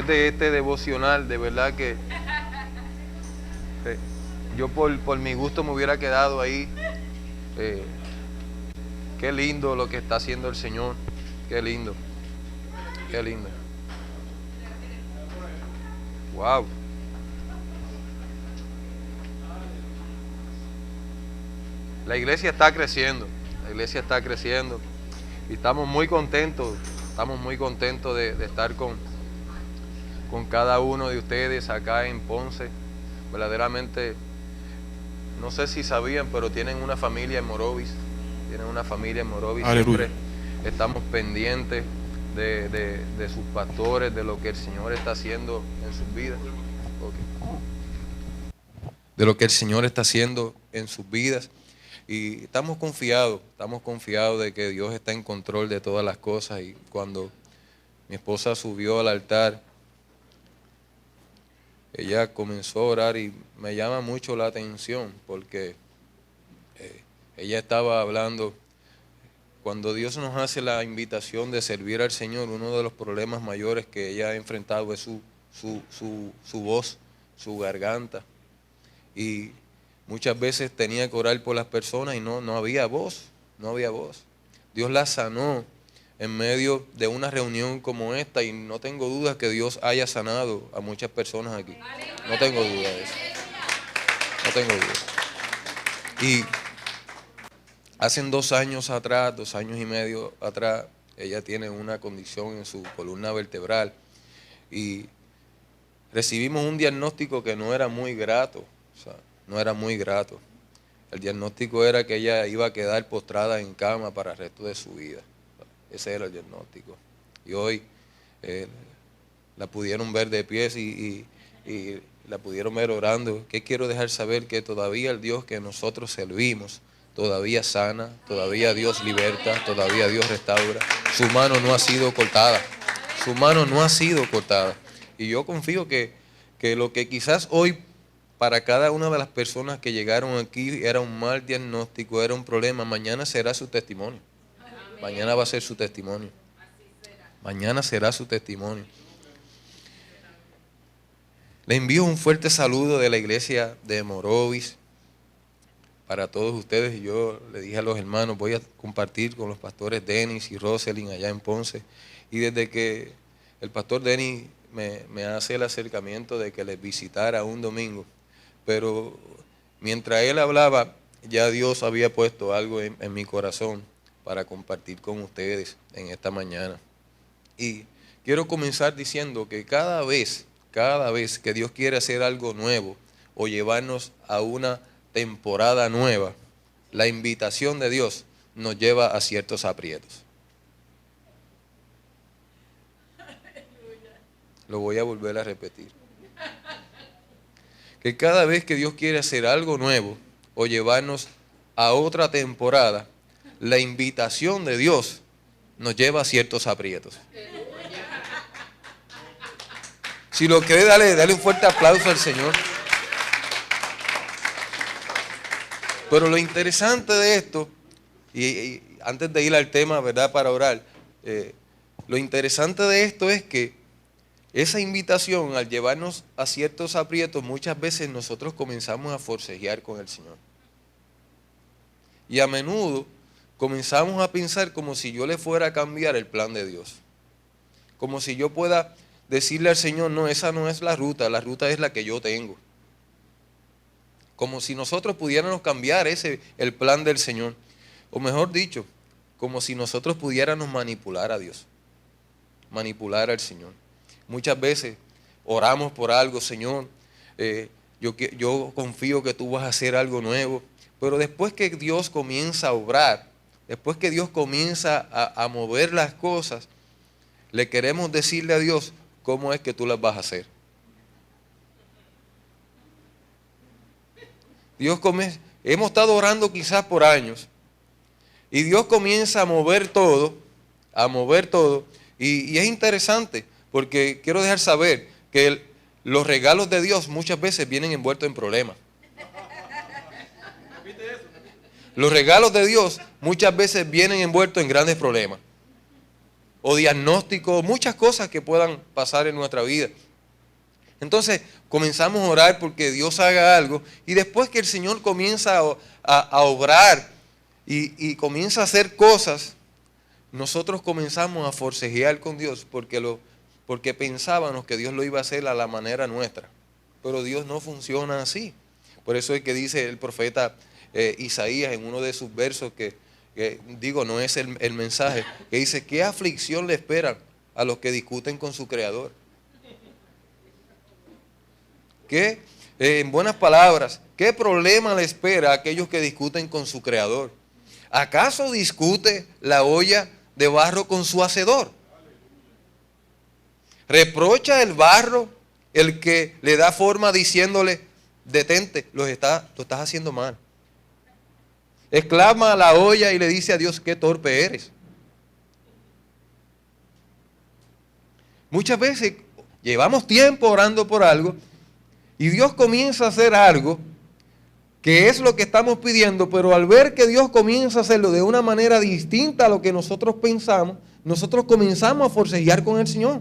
después de este devocional, de verdad que yo por mi gusto me hubiera quedado ahí. Qué lindo lo que está haciendo el Señor. Qué lindo. Qué lindo. Wow. La iglesia está creciendo. La iglesia está creciendo. Y estamos muy contentos. Estamos muy contentos de estar con cada uno de ustedes acá en Ponce. Verdaderamente, no sé si sabían, pero tienen una familia en Morovis. Tienen una familia en Morovis. Aleluya. Siempre estamos pendientes de sus pastores, de lo que el Señor está haciendo en sus vidas. Okay. De lo que el Señor está haciendo en sus vidas. Y estamos confiados de que Dios está en control de todas las cosas. Y cuando mi esposa subió al altar, ella comenzó a orar y me llama mucho la atención porque ella estaba hablando, cuando Dios nos hace la invitación de servir al Señor, uno de los problemas mayores que ella ha enfrentado es su voz, su garganta. Y muchas veces tenía que orar por las personas y no había voz, no había voz. Dios la sanó en medio de una reunión como esta y no tengo dudas que Dios haya sanado a muchas personas aquí. No tengo duda de eso. No tengo duda. Y hace 2 años atrás, 2 años y medio atrás, ella tiene una condición en su columna vertebral y recibimos un diagnóstico que no era muy grato, o sea, no era muy grato. El diagnóstico era que ella iba a quedar postrada en cama para el resto de su vida. Ese era el diagnóstico. Y hoy la pudieron ver de pies y la pudieron ver orando. ¿Qué quiero dejar saber? Que todavía el Dios que nosotros servimos todavía sana, todavía Dios liberta, todavía Dios restaura. Su mano no ha sido cortada. Su mano no ha sido cortada. Y yo confío que lo que quizás hoy para cada una de las personas que llegaron aquí era un mal diagnóstico, era un problema, mañana será su testimonio. Mañana va a ser su testimonio. Mañana será su testimonio. Le envío un fuerte saludo de la iglesia de Morovis para todos ustedes. Y yo le dije a los hermanos, voy a compartir con los pastores Denis y Roselyn allá en Ponce. Y desde que el pastor Denis me hace el acercamiento de que les visitara un domingo, pero mientras él hablaba, ya Dios había puesto algo en mi corazón para compartir con ustedes en esta mañana. Y quiero comenzar diciendo que cada vez que Dios quiere hacer algo nuevo o llevarnos a una temporada nueva, la invitación de Dios nos lleva a ciertos aprietos. Lo voy a volver a repetir. Que cada vez que Dios quiere hacer algo nuevo o llevarnos a otra temporada, la invitación de Dios nos lleva a ciertos aprietos. Si lo cree, dale un fuerte aplauso al Señor. Pero lo interesante de esto, y antes de ir al tema, ¿verdad?, para orar, lo interesante de esto es que esa invitación, al llevarnos a ciertos aprietos, muchas veces nosotros comenzamos a forcejear con el Señor. Y a menudo comenzamos a pensar como si yo le fuera a cambiar el plan de Dios. Como si yo pueda decirle al Señor, no, esa no es la ruta es la que yo tengo. Como si nosotros pudiéramos cambiar el plan del Señor. O mejor dicho, como si nosotros pudiéramos manipular a Dios. Manipular al Señor. Muchas veces oramos por algo, Señor, yo confío que tú vas a hacer algo nuevo, pero después que Dios comienza a obrar, después que Dios comienza a mover las cosas, le queremos decirle a Dios cómo es que tú las vas a hacer. Hemos estado orando quizás por años, y Dios comienza a mover todo, y es interesante, porque quiero dejar saber que los regalos de Dios muchas veces vienen envueltos en problemas. Los regalos de Dios muchas veces vienen envueltos en grandes problemas. o diagnóstico, muchas cosas que puedan pasar en nuestra vida. Entonces comenzamos a orar porque Dios haga algo y después que el Señor comienza a obrar y comienza a hacer cosas, nosotros comenzamos a forcejear con Dios porque pensábamos que Dios lo iba a hacer a la manera nuestra. Pero Dios no funciona así. Por eso es que dice el profeta Isaías en uno de sus versos que digo, no es el mensaje, que dice, ¿qué aflicción le espera a los que discuten con su Creador? En buenas palabras, ¿qué problema le espera a aquellos que discuten con su Creador? ¿Acaso discute la olla de barro con su hacedor? ¿Reprocha el barro el que le da forma diciéndole, detente, lo estás haciendo mal? Exclama a la olla y le dice a Dios, qué torpe eres. Muchas veces llevamos tiempo orando por algo y Dios comienza a hacer algo que es lo que estamos pidiendo, pero al ver que Dios comienza a hacerlo de una manera distinta a lo que nosotros pensamos, nosotros comenzamos a forcejear con el Señor.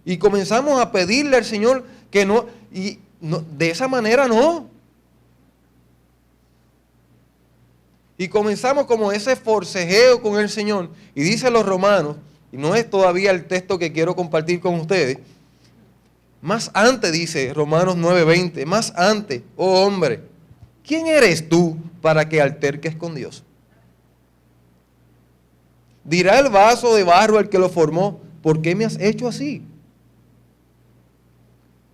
Y comenzamos a pedirle al Señor que no, de esa manera no. Y comenzamos como ese forcejeo con el Señor. Y dice los Romanos, y no es todavía el texto que quiero compartir con ustedes, más antes dice Romanos 9:20, más antes, oh hombre, ¿quién eres tú para que alterques con Dios? Dirá el vaso de barro al que lo formó, ¿por qué me has hecho así?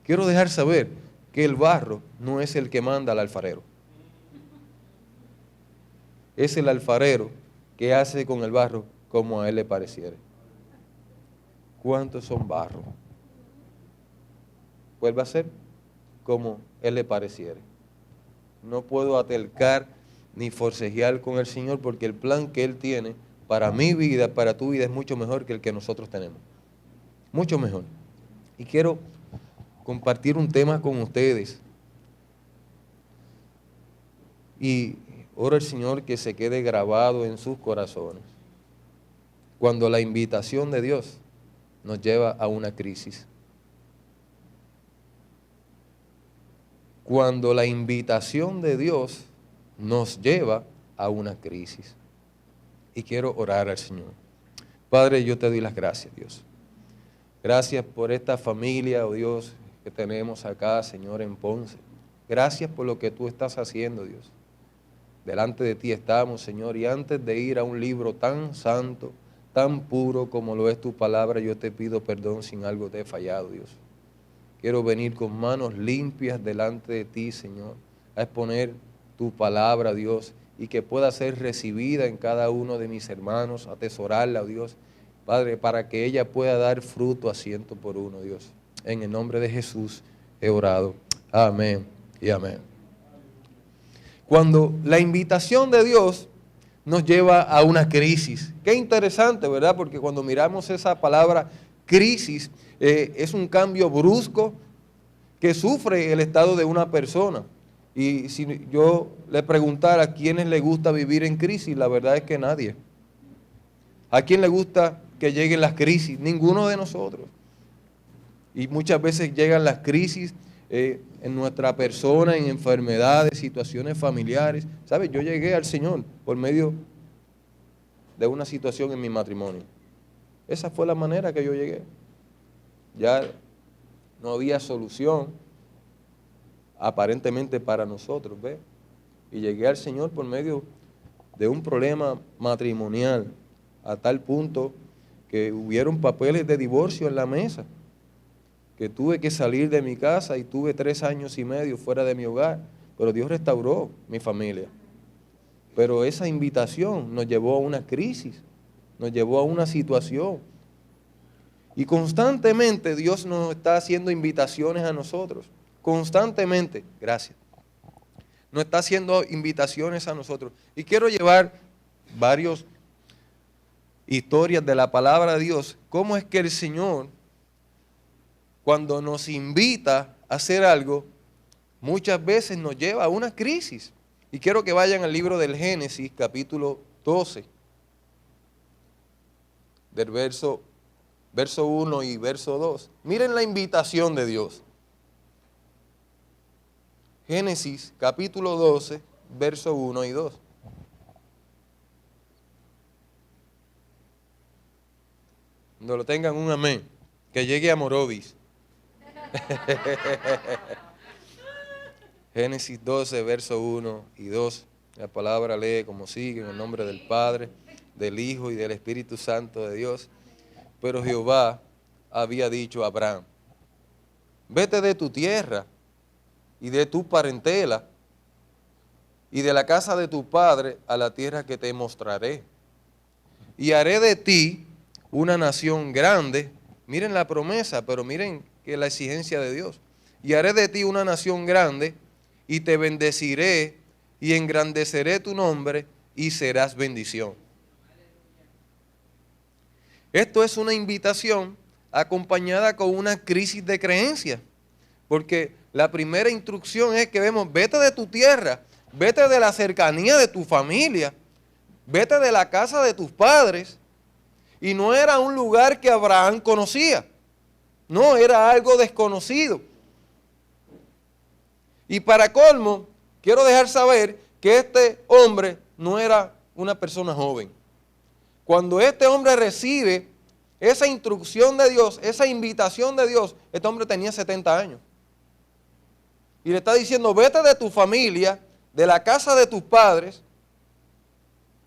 Quiero dejar saber que el barro no es el que manda al alfarero. Es el alfarero que hace con el barro como a él le pareciere. ¿Cuántos son barro? Vuelve a ser como él le pareciere. No puedo atelcar ni forcejear con el Señor porque el plan que Él tiene para mi vida, para tu vida, es mucho mejor que el que nosotros tenemos. Mucho mejor. Y quiero compartir un tema con ustedes. Y oro al Señor que se quede grabado en sus corazones. Cuando la invitación de Dios nos lleva a una crisis. Cuando la invitación de Dios nos lleva a una crisis. Y quiero orar al Señor. Padre, yo te doy las gracias, Dios. Gracias por esta familia, oh Dios, que tenemos acá, Señor, en Ponce. Gracias por lo que tú estás haciendo, Dios. Delante de ti estamos, Señor, y antes de ir a un libro tan santo, tan puro como lo es tu palabra, yo te pido perdón si en algo te he fallado, Dios. Quiero venir con manos limpias delante de ti, Señor, a exponer tu palabra, Dios, y que pueda ser recibida en cada uno de mis hermanos, atesorarla, oh Dios, Padre, para que ella pueda dar fruto a 100 por 1, Dios. En el nombre de Jesús he orado. Amén y amén. Cuando la invitación de Dios nos lleva a una crisis. Qué interesante, ¿verdad? Porque cuando miramos esa palabra crisis, es un cambio brusco que sufre el estado de una persona. Y si yo le preguntara a quiénes le gusta vivir en crisis, la verdad es que nadie. ¿A quién le gusta que lleguen las crisis? Ninguno de nosotros. Y muchas veces llegan las crisis en nuestra persona, en enfermedades, situaciones familiares. ¿Sabes? Yo llegué al Señor por medio de una situación en mi matrimonio. Esa fue la manera que yo llegué. Ya no había solución aparentemente para nosotros, ¿ves? Y llegué al Señor por medio de un problema matrimonial, a tal punto que hubieron papeles de divorcio en la mesa, que tuve que salir de mi casa y tuve 3 años y medio fuera de mi hogar, pero Dios restauró mi familia. Pero esa invitación nos llevó a una crisis, nos llevó a una situación. Y constantemente Dios nos está haciendo invitaciones a nosotros. Constantemente, gracias. Nos está haciendo invitaciones a nosotros. Y quiero llevar varias historias de la palabra de Dios. Cómo es que el Señor, cuando nos invita a hacer algo, muchas veces nos lleva a una crisis. Y quiero que vayan al libro del Génesis, capítulo 12. del verso 1 y verso 2. Miren la invitación de Dios. Génesis capítulo 12, verso 1 y 2. Cuando lo tengan, un amén. Que llegue a Morovis. Génesis 12, verso 1 y 2. La palabra lee como sigue: en el nombre del Padre, del Hijo y del Espíritu Santo de Dios. Pero Jehová había dicho a Abraham: vete de tu tierra y de tu parentela y de la casa de tu padre a la tierra que te mostraré. Y haré de ti una nación grande. Miren la promesa, pero miren que la exigencia de Dios. Y haré de ti una nación grande, y te bendeciré, y engrandeceré tu nombre, y serás bendición. Esto es una invitación acompañada con una crisis de creencia. Porque la primera instrucción es que vemos: vete de tu tierra, vete de la cercanía de tu familia, vete de la casa de tus padres. Y no era un lugar que Abraham conocía, no, era algo desconocido. Y para colmo, quiero dejar saber que este hombre no era una persona joven. Cuando este hombre recibe esa instrucción de Dios, esa invitación de Dios, este hombre tenía 70 años. Y le está diciendo: vete de tu familia, de la casa de tus padres,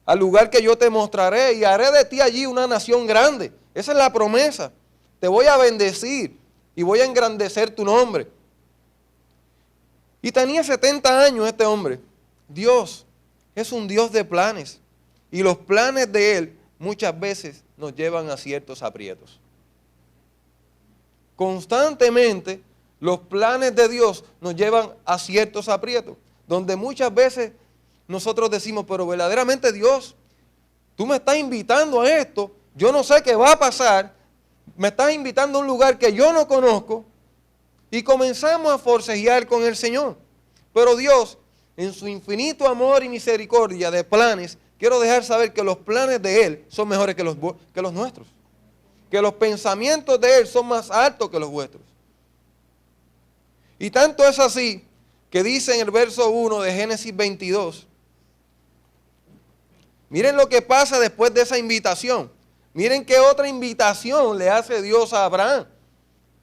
al lugar que yo te mostraré, y haré de ti allí una nación grande. Esa es la promesa. Te voy a bendecir y voy a engrandecer tu nombre. Y tenía 70 años este hombre. Dios es un Dios de planes. Y los planes de Él muchas veces nos llevan a ciertos aprietos. Constantemente los planes de Dios nos llevan a ciertos aprietos, donde muchas veces nosotros decimos: pero verdaderamente, Dios, tú me estás invitando a esto, yo no sé qué va a pasar, me estás invitando a un lugar que yo no conozco, y comenzamos a forcejear con el Señor. Pero Dios, en su infinito amor y misericordia de planes, quiero dejar saber que los planes de Él son mejores que los nuestros, que los pensamientos de Él son más altos que los vuestros. Y tanto es así que dice en el verso 1 de Génesis 22, miren lo que pasa después de esa invitación. Miren qué otra invitación le hace Dios a Abraham.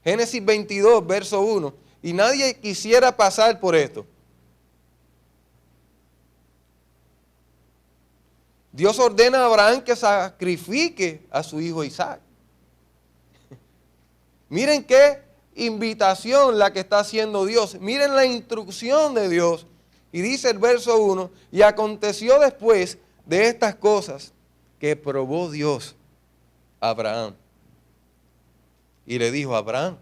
Génesis 22, verso 1. Y nadie quisiera pasar por esto. Dios ordena a Abraham que sacrifique a su hijo Isaac. Miren qué invitación la que está haciendo Dios. Miren la instrucción de Dios. Y dice el verso 1, y aconteció después de estas cosas que probó Dios a Abraham. Y le dijo: Abraham.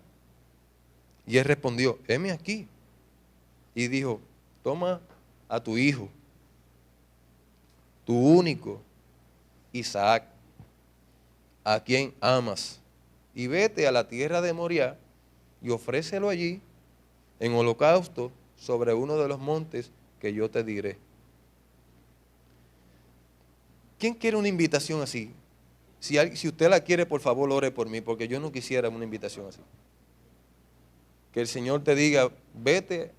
Y él respondió: heme aquí. Y dijo: toma a tu hijo, tu único, Isaac, a quien amas, y vete a la tierra de Moriah y ofrécelo allí en holocausto sobre uno de los montes que yo te diré. ¿Quién quiere una invitación así? Si usted la quiere, por favor, ore por mí, porque yo no quisiera una invitación así. Que el Señor te diga: vete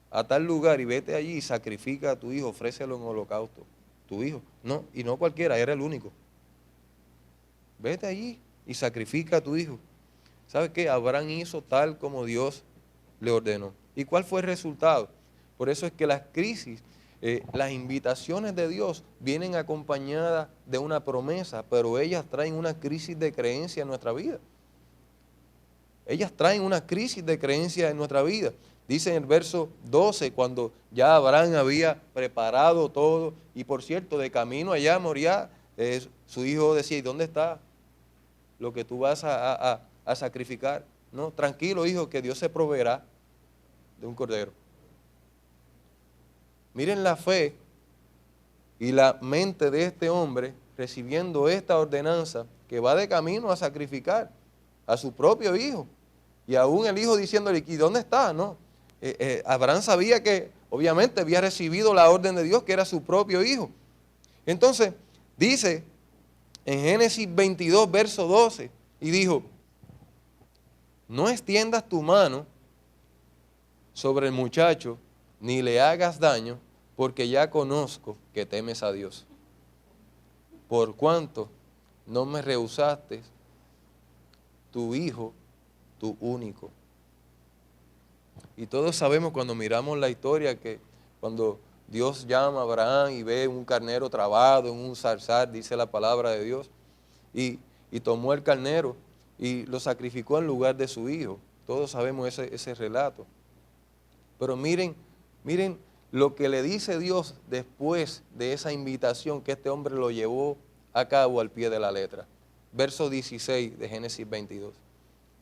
a tal lugar y vete allí y sacrifica a tu hijo, ofrécelo en holocausto. Tu hijo, no, y no cualquiera, era el único. Vete allí y sacrifica a tu hijo. ¿Sabe qué? Abraham hizo tal como Dios le ordenó. ¿Y cuál fue el resultado? Por eso es que las crisis, las invitaciones de Dios vienen acompañadas de una promesa, pero ellas traen una crisis de creencia en nuestra vida. Ellas traen una crisis de creencia en nuestra vida. Dice en el verso 12, cuando ya Abraham había preparado todo, y por cierto, de camino allá a Moriah, su hijo decía: ¿y dónde está lo que tú vas a sacrificar? No, tranquilo, hijo, que Dios se proveerá de un cordero. Miren la fe y la mente de este hombre recibiendo esta ordenanza, que va de camino a sacrificar a su propio hijo. Y aún el hijo diciéndole: ¿y dónde está? No. Abraham sabía que obviamente había recibido la orden de Dios, que era su propio hijo. Entonces dice en Génesis 22, verso 12, y dijo, no extiendas tu mano sobre el muchacho, ni le hagas daño, porque ya conozco que temes a Dios. Por cuanto no me rehusaste tu hijo, tu único. Y todos sabemos cuando miramos la historia que cuando Dios llama a Abraham y ve un carnero trabado en un zarzal, dice la palabra de Dios, y tomó el carnero y lo sacrificó en lugar de su hijo. Todos sabemos ese relato. Pero miren lo que le dice Dios después de esa invitación que este hombre lo llevó a cabo al pie de la letra. Verso 16 de Génesis 22.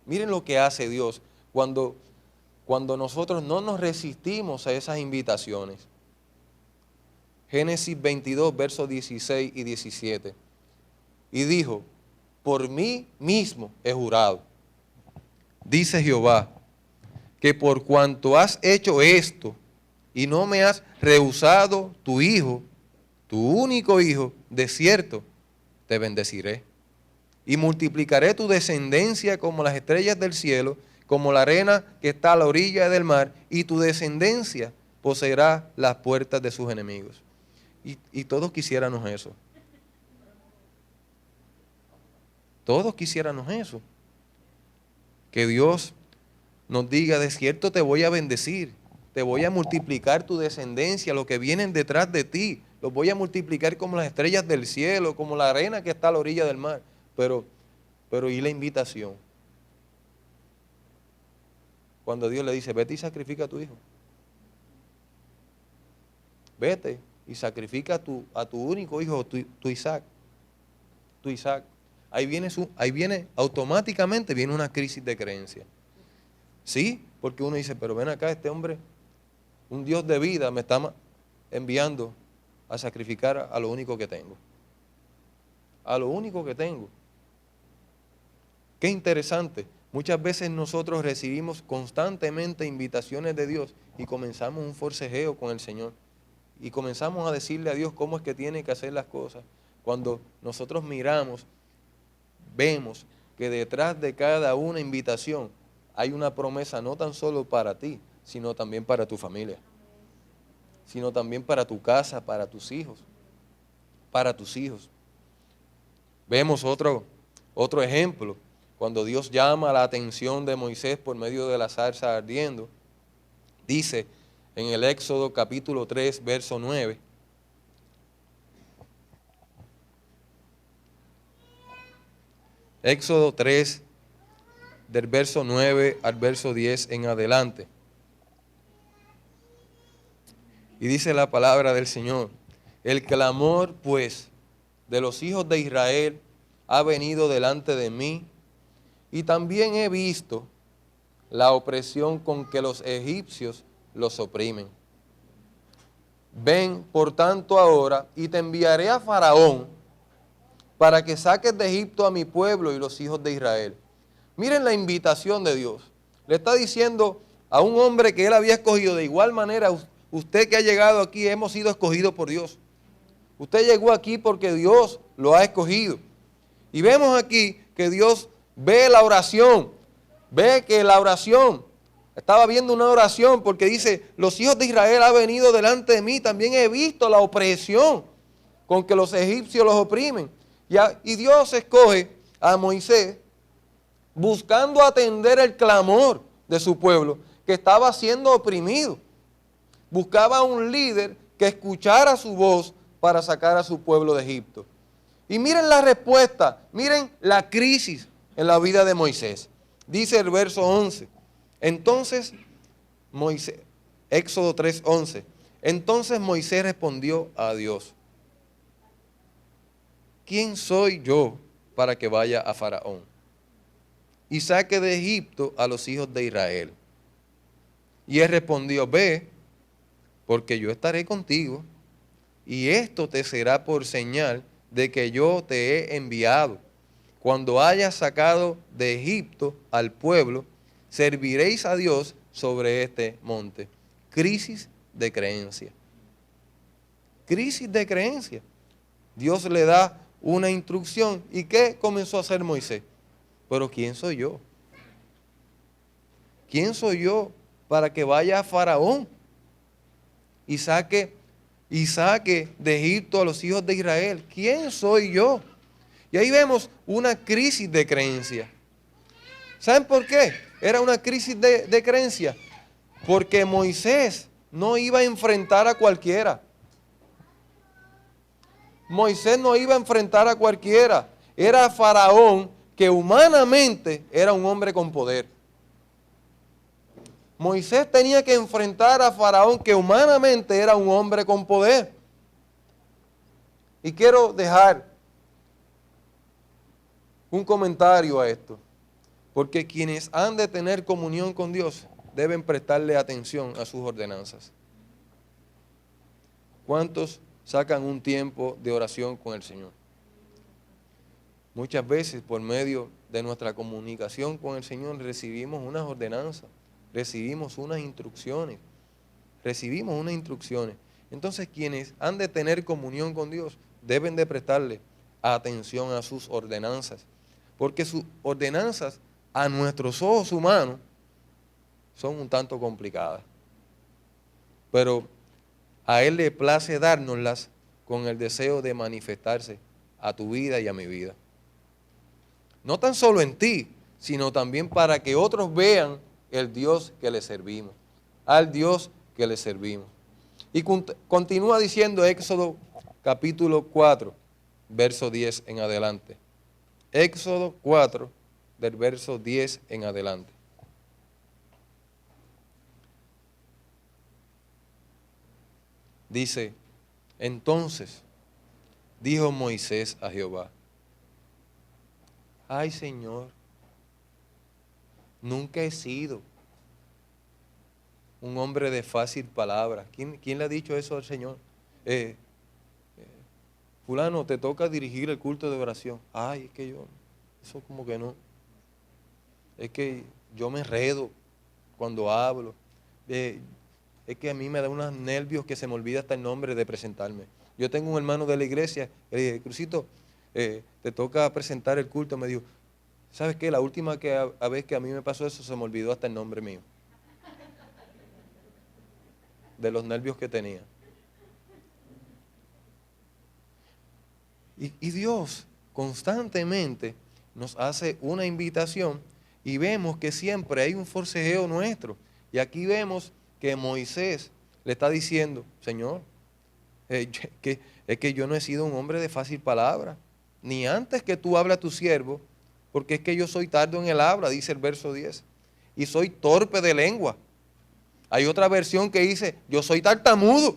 Miren lo que hace Dios cuando nosotros no nos resistimos a esas invitaciones. Génesis 22, versos 16 y 17. Y dijo, por mí mismo he jurado, dice Jehová, que por cuanto has hecho esto y no me has rehusado tu hijo, tu único hijo, de cierto, te bendeciré. Y multiplicaré tu descendencia como las estrellas del cielo, como la arena que está a la orilla del mar, y tu descendencia poseerá las puertas de sus enemigos. Y todos quisiéramos eso. Todos quisiéramos eso. Que Dios nos diga, de cierto te voy a bendecir, te voy a multiplicar tu descendencia, los que vienen detrás de ti, los voy a multiplicar como las estrellas del cielo, como la arena que está a la orilla del mar. Pero ¿y la invitación? Cuando Dios le dice, vete y sacrifica a tu hijo. Vete y sacrifica a tu único hijo, tu Isaac. Tu Isaac. Ahí viene automáticamente, viene una crisis de creencia. Sí, porque uno dice, pero ven acá, este hombre, un Dios de vida, me está enviando a sacrificar a lo único que tengo. A lo único que tengo. Qué interesante. Muchas veces nosotros recibimos constantemente invitaciones de Dios y comenzamos un forcejeo con el Señor. Y comenzamos a decirle a Dios cómo es que tiene que hacer las cosas. Cuando nosotros miramos, vemos que detrás de cada una invitación hay una promesa no tan solo para ti, sino también para tu familia. Sino también para tu casa, para tus hijos. Para tus hijos. Vemos otro ejemplo. Cuando Dios llama la atención de Moisés por medio de la zarza ardiendo, dice en el Éxodo capítulo 3, verso 9, Éxodo 3, del verso 9 al verso 10 en adelante. Y dice la palabra del Señor, el clamor pues de los hijos de Israel ha venido delante de mí, y también he visto la opresión con que los egipcios los oprimen. Ven, por tanto, ahora, y te enviaré a Faraón para que saques de Egipto a mi pueblo y los hijos de Israel. Miren la invitación de Dios. Le está diciendo a un hombre que él había escogido, de igual manera, usted que ha llegado aquí, hemos sido escogidos por Dios. Usted llegó aquí porque Dios lo ha escogido. Y vemos aquí que Dios ve la oración, ve que la oración, estaba viendo una oración porque dice, los hijos de Israel han venido delante de mí, también he visto la opresión con que los egipcios los oprimen. Y Dios escoge a Moisés buscando atender el clamor de su pueblo que estaba siendo oprimido. Buscaba un líder que escuchara su voz para sacar a su pueblo de Egipto. Y miren la respuesta, miren la crisis en la vida de Moisés. Dice el verso 11. Entonces, Moisés, Éxodo 3:11. Entonces Moisés respondió a Dios, ¿quién soy yo para que vaya a Faraón y saque de Egipto a los hijos de Israel? Y él respondió, ve, porque yo estaré contigo, y esto te será por señal de que yo te he enviado. Cuando hayas sacado de Egipto al pueblo, serviréis a Dios sobre este monte. Crisis de creencia. Crisis de creencia. Dios le da una instrucción. ¿Y qué comenzó a hacer Moisés? Pero ¿quién soy yo? ¿Quién soy yo para que vaya a Faraón y saque de Egipto a los hijos de Israel? ¿Quién soy yo? Y ahí vemos una crisis de creencia. ¿Saben por qué? Era una crisis de creencia. Porque Moisés no iba a enfrentar a cualquiera. Moisés no iba a enfrentar a cualquiera. Era Faraón, que humanamente era un hombre con poder. Moisés tenía que enfrentar a Faraón, que humanamente era un hombre con poder. Y quiero dejar un comentario a esto. Porque quienes han de tener comunión con Dios deben prestarle atención a sus ordenanzas. ¿Cuántos sacan un tiempo de oración con el Señor? Muchas veces por medio de nuestra comunicación con el Señor recibimos unas ordenanzas, recibimos unas instrucciones. Entonces quienes han de tener comunión con Dios deben de prestarle atención a sus ordenanzas. Porque sus ordenanzas a nuestros ojos humanos son un tanto complicadas. Pero a Él le place dárnoslas con el deseo de manifestarse a tu vida y a mi vida. No tan solo en ti, sino también para que otros vean el Dios que le servimos, al Dios que le servimos. Y continúa diciendo Éxodo capítulo 4, verso 10 en adelante. Éxodo 4, del verso 10 en adelante. Dice, entonces dijo Moisés a Jehová, ay Señor, nunca he sido un hombre de fácil palabra. ¿Quién le ha dicho eso al Señor? Fulano, te toca dirigir el culto de oración. Ay, es que yo, eso como que no. Es que yo me enredo cuando hablo. Es que a mí me da unos nervios que se me olvida hasta el nombre de presentarme. Yo tengo un hermano de la iglesia, le dije, Crucito, te toca presentar el culto. Me dijo, ¿sabes qué? La última vez que a mí me pasó eso se me olvidó hasta el nombre mío. De los nervios que tenía. Y Dios constantemente nos hace una invitación y vemos que siempre hay un forcejeo nuestro. Y aquí vemos que Moisés le está diciendo, Señor, es que yo no he sido un hombre de fácil palabra, ni antes que tú hablas a tu siervo, porque es que yo soy tardo en el habla, dice el verso 10, y soy torpe de lengua. Hay otra versión que dice, yo soy tartamudo.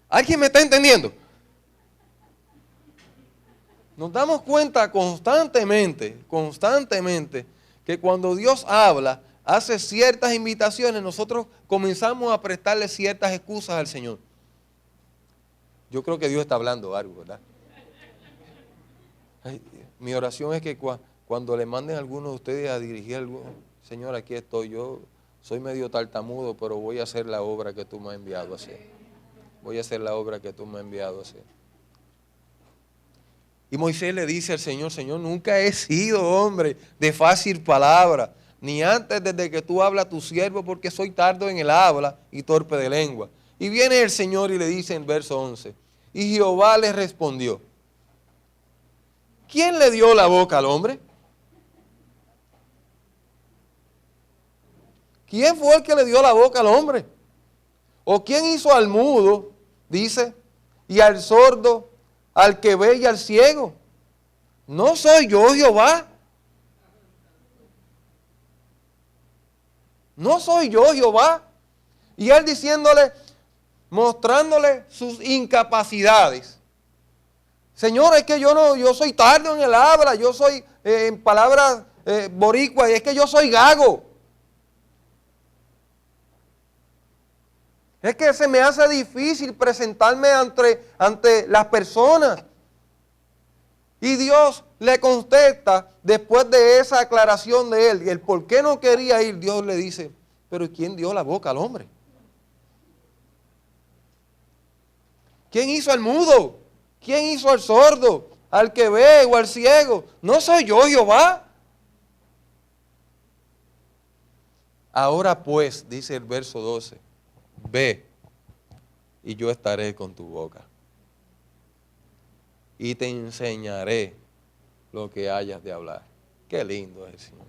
¿Alguien me está entendiendo? Nos damos cuenta constantemente, que cuando Dios habla, hace ciertas invitaciones, nosotros comenzamos a prestarle ciertas excusas al Señor. Yo creo que Dios está hablando algo, ¿verdad? Ay, mi oración es que cuando le manden a alguno de ustedes a dirigir algo, Señor, aquí estoy, yo soy medio tartamudo, pero voy a hacer la obra que tú me has enviado a hacer. Voy a hacer la obra que tú me has enviado a hacer. Y Moisés le dice al Señor, Señor, nunca he sido hombre de fácil palabra, ni antes desde que tú hablas a tu siervo, porque soy tardo en el habla y torpe de lengua. Y viene el Señor y le dice en verso 11, y Jehová le respondió, ¿quién le dio la boca al hombre? ¿Quién fue el que le dio la boca al hombre? ¿O quién hizo al mudo, dice, y al sordo, al que ve y al ciego? ¿No soy yo Jehová? ¿No soy yo Jehová? Y él diciéndole, mostrándole sus incapacidades. Señor, es que yo soy tardo en el habla, yo soy en palabras boricuas, y es que yo soy gago. Es que se me hace difícil presentarme ante las personas. Y Dios le contesta, después de esa aclaración de él, y el por qué no quería ir, Dios le dice, pero ¿quién dio la boca al hombre? ¿Quién hizo al mudo? ¿Quién hizo al sordo? ¿Al que ve o al ciego? ¿No soy yo, Jehová? Ahora pues, dice el verso 12, ve y yo estaré con tu boca y te enseñaré lo que hayas de hablar. Qué lindo es el Señor.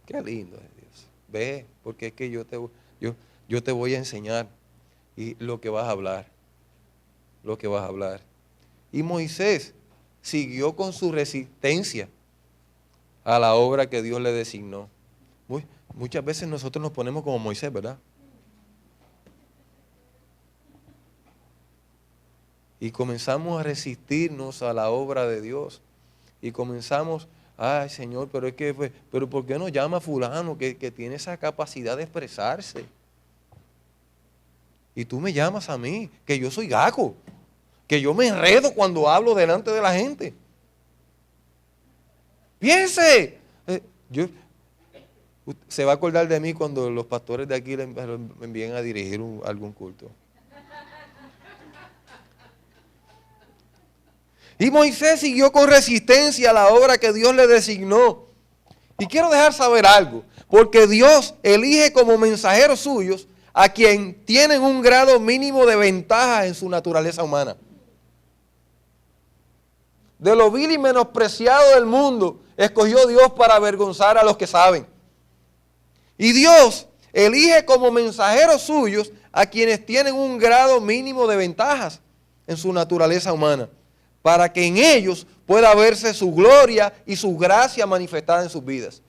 Qué lindo es Dios. Ve, porque es que yo te voy a enseñar y lo que vas a hablar. Lo que vas a hablar. Y Moisés siguió con su resistencia a la obra que Dios le designó. Muchas veces nosotros nos ponemos como Moisés, ¿verdad? Y comenzamos a resistirnos a la obra de Dios. Y comenzamos, ay Señor, pero es que, pero ¿por qué no llama a fulano que tiene esa capacidad de expresarse? Y tú me llamas a mí, que yo soy gago, que yo me enredo cuando hablo delante de la gente. Piense, se va a acordar de mí cuando los pastores de aquí me envíen a dirigir algún culto. Y Moisés siguió con resistencia a la obra que Dios le designó. Y quiero dejar saber algo, porque Dios elige como mensajeros suyos a quien tienen un grado mínimo de ventaja en su naturaleza humana. De lo vil y menospreciado del mundo, escogió Dios para avergonzar a los que saben. Y Dios elige como mensajeros suyos a quienes tienen un grado mínimo de ventajas en su naturaleza humana, para que en ellos pueda verse su gloria y su gracia manifestada en sus vidas.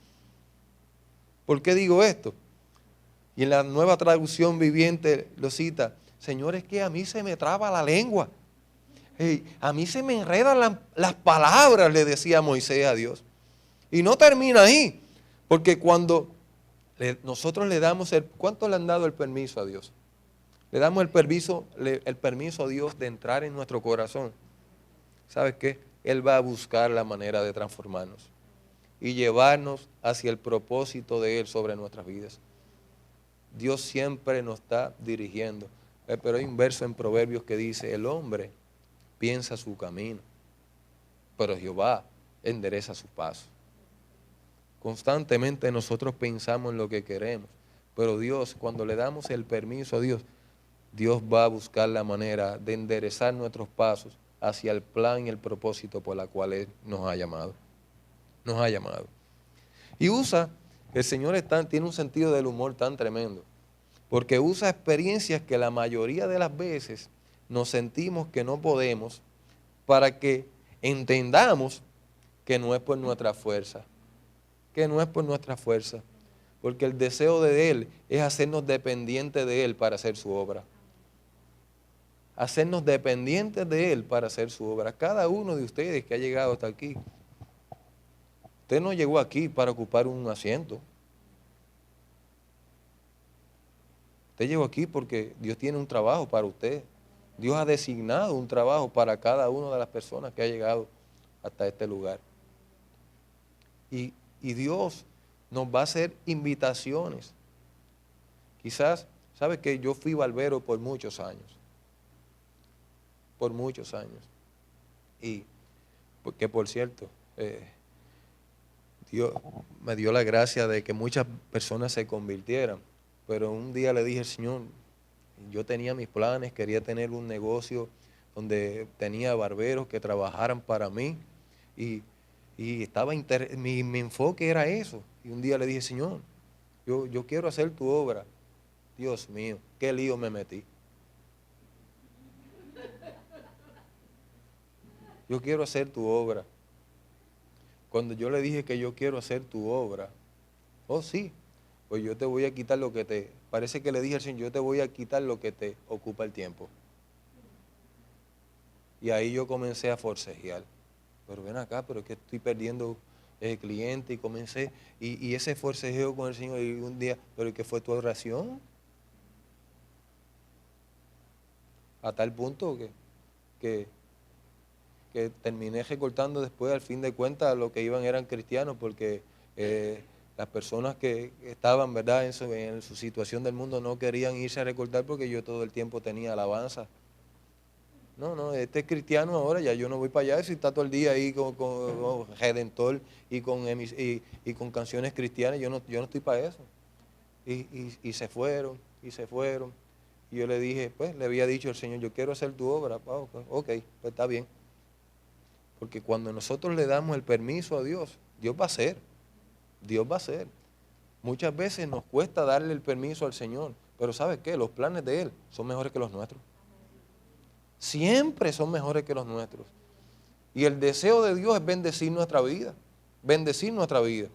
¿Por qué digo esto? Y en la Nueva Traducción Viviente lo cita: Señor, es que a mí se me traba la lengua. A mí se me enredan las palabras, le decía Moisés a Dios. Y no termina ahí, porque cuando nosotros le damos ¿cuánto le han dado el permiso a Dios? Le damos el permiso a Dios de entrar en nuestro corazón. ¿Sabes qué? Él va a buscar la manera de transformarnos y llevarnos hacia el propósito de Él sobre nuestras vidas. Dios siempre nos está dirigiendo. Pero hay un verso en Proverbios que dice: el hombre piensa su camino, pero Jehová endereza sus pasos. Constantemente nosotros pensamos en lo que queremos, pero Dios, cuando le damos el permiso a Dios, Dios va a buscar la manera de enderezar nuestros pasos hacia el plan y el propósito por la cual Él nos ha llamado. Nos ha llamado. Y el Señor tiene un sentido del humor tan tremendo, porque usa experiencias que la mayoría de las veces nos sentimos que no podemos, para que entendamos que no es por nuestra fuerza, porque el deseo de Él es hacernos dependientes de Él para hacer su obra. Hacernos dependientes de Él para hacer su obra. Cada uno de ustedes que ha llegado hasta aquí, usted no llegó aquí para ocupar un asiento. Usted llegó aquí porque Dios tiene un trabajo para usted. Dios ha designado un trabajo para cada una de las personas que ha llegado hasta este lugar. Y Dios nos va a hacer invitaciones. Quizás, ¿sabe que yo fui barbero por muchos años? Por muchos años. Y, porque por cierto, Dios me dio la gracia de que muchas personas se convirtieran. Pero un día le dije al Señor, yo tenía mis planes, quería tener un negocio donde tenía barberos que trabajaran para mí y mi enfoque era eso. Y un día le dije: Señor, yo quiero hacer tu obra. Dios mío, qué lío me metí. Yo quiero hacer tu obra. Cuando yo le dije que yo quiero hacer tu obra, oh sí, pues yo te voy a quitar parece que le dije al Señor: yo te voy a quitar lo que te ocupa el tiempo. Y ahí yo comencé a forcejear. Pero ven acá, pero es que estoy perdiendo cliente, y comencé, y ese forcejeo con el Señor, y un día, pero ¿qué fue tu oración? A tal punto que terminé recortando después, al fin de cuentas, lo que iban eran cristianos, porque las personas que estaban, ¿verdad?, en su situación del mundo no querían irse a recortar, porque yo todo el tiempo tenía alabanza. No, este es cristiano ahora, ya yo no voy para allá, si está todo el día ahí con Redentor y con canciones cristianas, yo no estoy para eso. Y se fueron, y se fueron. Y yo le dije, pues, le había dicho al Señor, yo quiero hacer tu obra. Ok, pues está bien. Porque cuando nosotros le damos el permiso a Dios, Dios va a hacer. Dios va a hacer. Muchas veces nos cuesta darle el permiso al Señor, pero ¿sabe qué? Los planes de Él son mejores que los nuestros. Siempre son mejores que los nuestros. Y el deseo de Dios es bendecir nuestra vida. Bendecir nuestra vida.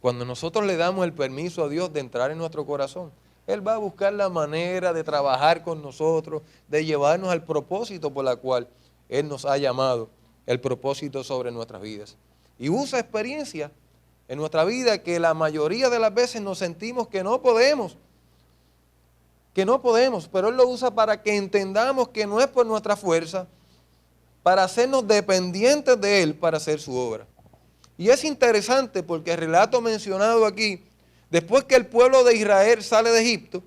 Cuando nosotros le damos el permiso a Dios de entrar en nuestro corazón, Él va a buscar la manera de trabajar con nosotros, de llevarnos al propósito por el cual Él nos ha llamado, el propósito sobre nuestras vidas. Y usa experiencias en nuestra vida que la mayoría de las veces nos sentimos que no podemos, pero Él lo usa para que entendamos que no es por nuestra fuerza, para hacernos dependientes de Él para hacer su obra. Y es interesante porque el relato mencionado aquí, después que el pueblo de Israel sale de Egipto,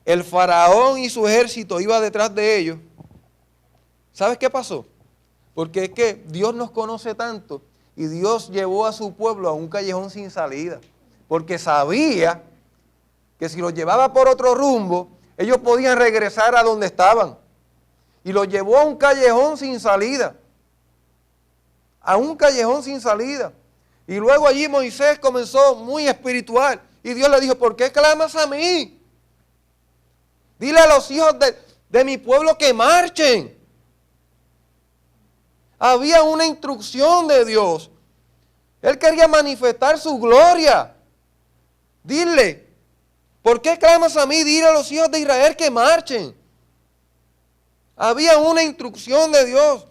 el faraón y su ejército iba detrás de ellos. ¿Sabes qué pasó? Porque es que Dios nos conoce tanto y Dios llevó a su pueblo a un callejón sin salida, porque sabía que si los llevaba por otro rumbo, ellos podían regresar a donde estaban. Y los llevó a un callejón sin salida. A un callejón sin salida. Y luego allí Moisés comenzó muy espiritual. Y Dios le dijo, ¿por qué clamas a mí? Dile a los hijos de mi pueblo que marchen. Había una instrucción de Dios. Él quería manifestar su gloria. Dile, ¿por qué clamas a mí? Dile a los hijos de Israel que marchen. Había una instrucción de Dios.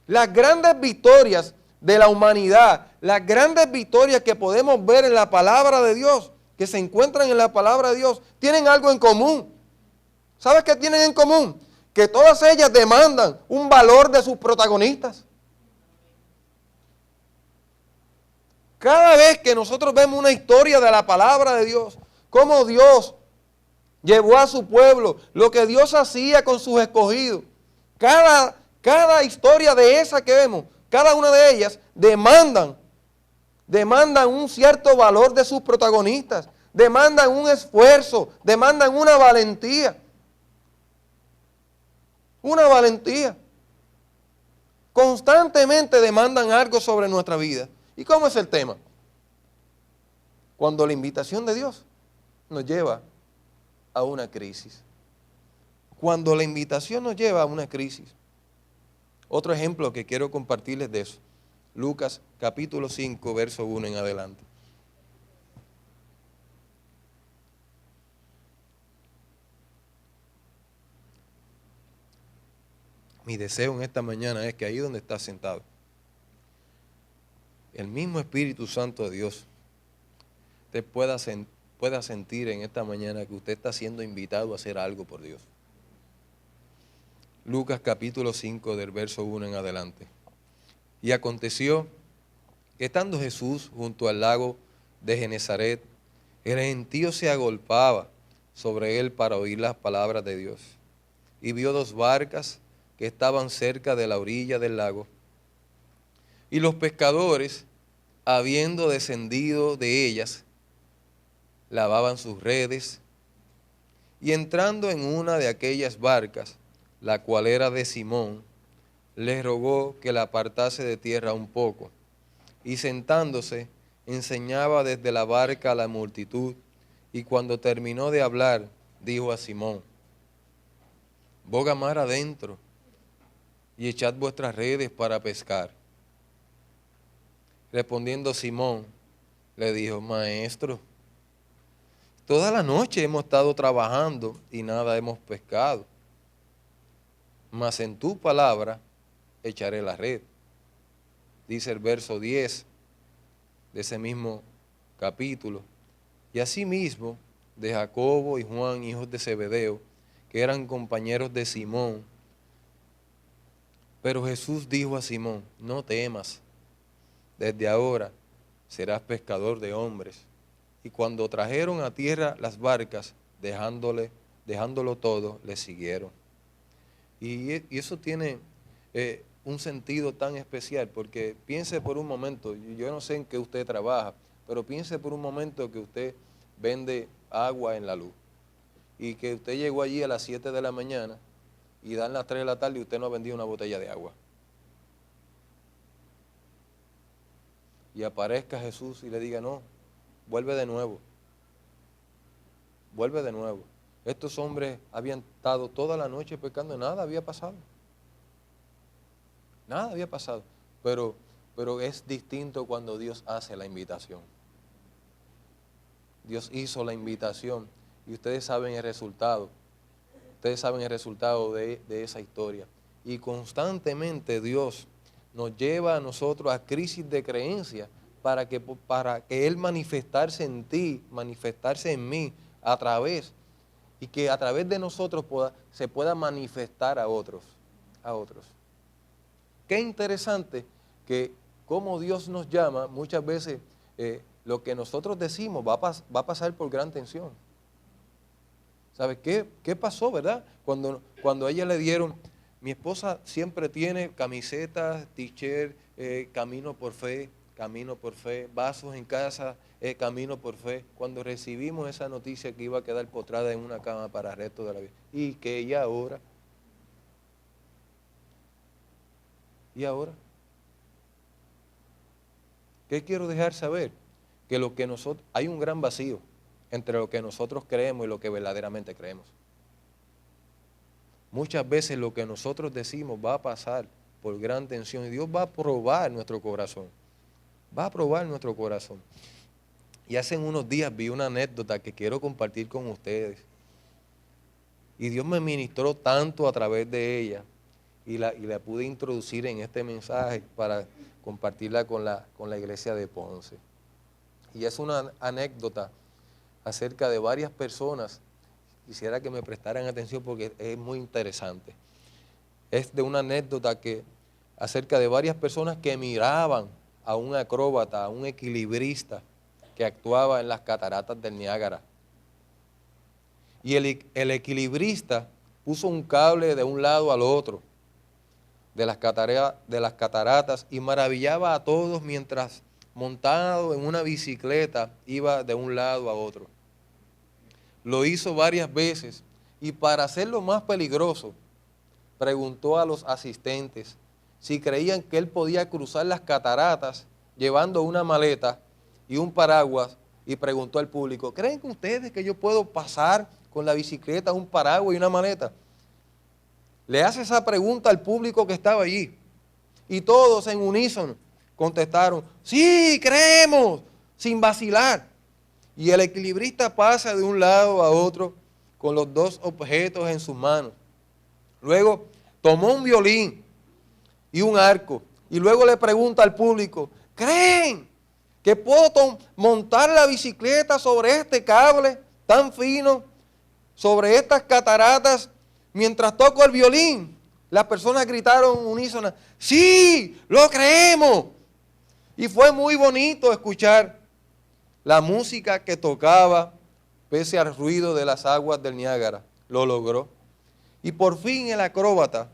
Las grandes victorias de la humanidad, las grandes victorias que podemos ver en la palabra de Dios, que se encuentran en la palabra de Dios, tienen algo en común. ¿Sabes qué tienen en común? Que todas ellas demandan un valor de sus protagonistas. Cada vez que nosotros vemos una historia de la palabra de Dios, cómo Dios llevó a su pueblo, lo que Dios hacía con sus escogidos, cada historia de esa que vemos, cada una de ellas demandan un cierto valor de sus protagonistas, demandan un esfuerzo, demandan una valentía. Una valentía. Constantemente demandan algo sobre nuestra vida. ¿Y cómo es el tema? Cuando la invitación de Dios nos lleva a una crisis. Cuando la invitación nos lleva a una crisis. Otro ejemplo que quiero compartirles de eso. Lucas capítulo 5, verso 1 en adelante. Mi deseo en esta mañana es que ahí donde está sentado, el mismo Espíritu Santo de Dios te pueda sentir en esta mañana que usted está siendo invitado a hacer algo por Dios. Lucas capítulo 5 del verso 1 en adelante. Y aconteció que estando Jesús junto al lago de Genezaret, el gentío se agolpaba sobre él para oír las palabras de Dios. Y vio dos barcas que estaban cerca de la orilla del lago. Y los pescadores, habiendo descendido de ellas, lavaban sus redes. Y entrando en una de aquellas barcas, la cual era de Simón, les rogó que la apartase de tierra un poco. Y sentándose, enseñaba desde la barca a la multitud. Y cuando terminó de hablar, dijo a Simón, boga mar adentro y echad vuestras redes para pescar. Respondiendo Simón, le dijo, Maestro, toda la noche hemos estado trabajando y nada hemos pescado, mas en tu palabra echaré la red. Dice el verso 10 de ese mismo capítulo. Y asimismo de Jacobo y Juan, hijos de Zebedeo, que eran compañeros de Simón. Pero Jesús dijo a Simón, no temas, desde ahora serás pescador de hombres. Y cuando trajeron a tierra las barcas, dejándolo todo, le siguieron. Y eso tiene un sentido tan especial, porque piense por un momento, yo no sé en qué usted trabaja, pero piense por un momento que usted vende agua en la luz y que usted llegó allí a las 7 de la mañana y dan las 3 de la tarde y usted no ha vendido una botella de agua. Y aparezca Jesús y le diga, no, vuelve de nuevo, vuelve de nuevo. Estos hombres habían estado toda la noche pecando, nada había pasado. Nada había pasado. Pero es distinto cuando Dios hace la invitación. Dios hizo la invitación y ustedes saben el resultado. Ustedes saben el resultado de esa historia. Y constantemente Dios nos lleva a nosotros a crisis de creencia para que Él manifestarse en ti, manifestarse en mí a través, y que a través de nosotros se pueda manifestar a otros. Qué interesante que como Dios nos llama, muchas veces lo que nosotros decimos va a pasar por gran tensión. ¿Sabes qué pasó, verdad? Cuando a ella le dieron, mi esposa siempre tiene camisetas, t-shirt, camino por fe, vasos en casa, camino por fe. Cuando recibimos esa noticia que iba a quedar postrada en una cama para el resto de la vida, y que ella ahora, ¿y ahora? ¿Qué quiero dejar saber? Que hay un gran vacío entre lo que nosotros creemos y lo que verdaderamente creemos. Muchas veces lo que nosotros decimos va a pasar por gran tensión y Dios va a probar nuestro corazón. Va a probar nuestro corazón. Y hace unos días vi una anécdota que quiero compartir con ustedes. Y Dios me ministró tanto a través de ella y la pude introducir en este mensaje para compartirla con la iglesia de Ponce. Y es una anécdota acerca de varias personas. Quisiera que me prestaran atención porque es muy interesante. Es de una anécdota acerca de varias personas que miraban a un acróbata, a un equilibrista que actuaba en las cataratas del Niágara. Y el equilibrista puso un cable de un lado al otro de las cataratas y maravillaba a todos mientras montado en una bicicleta iba de un lado a otro. Lo hizo varias veces y para hacerlo más peligroso, preguntó a los asistentes si creían que él podía cruzar las cataratas llevando una maleta y un paraguas y preguntó al público, ¿creen que ustedes que yo puedo pasar con la bicicleta, un paraguas y una maleta? Le hace esa pregunta al público que estaba allí y todos en unísono contestaron, sí, creemos, sin vacilar. Y el equilibrista pasa de un lado a otro con los dos objetos en sus manos. Luego tomó un violín y un arco y luego le pregunta al público, ¿creen que puedo montar la bicicleta sobre este cable tan fino, sobre estas cataratas, mientras toco el violín? Las personas gritaron unísonas, ¡sí, lo creemos! Y fue muy bonito escuchar la música que tocaba, pese al ruido de las aguas del Niágara. Lo logró. Y por fin el acróbata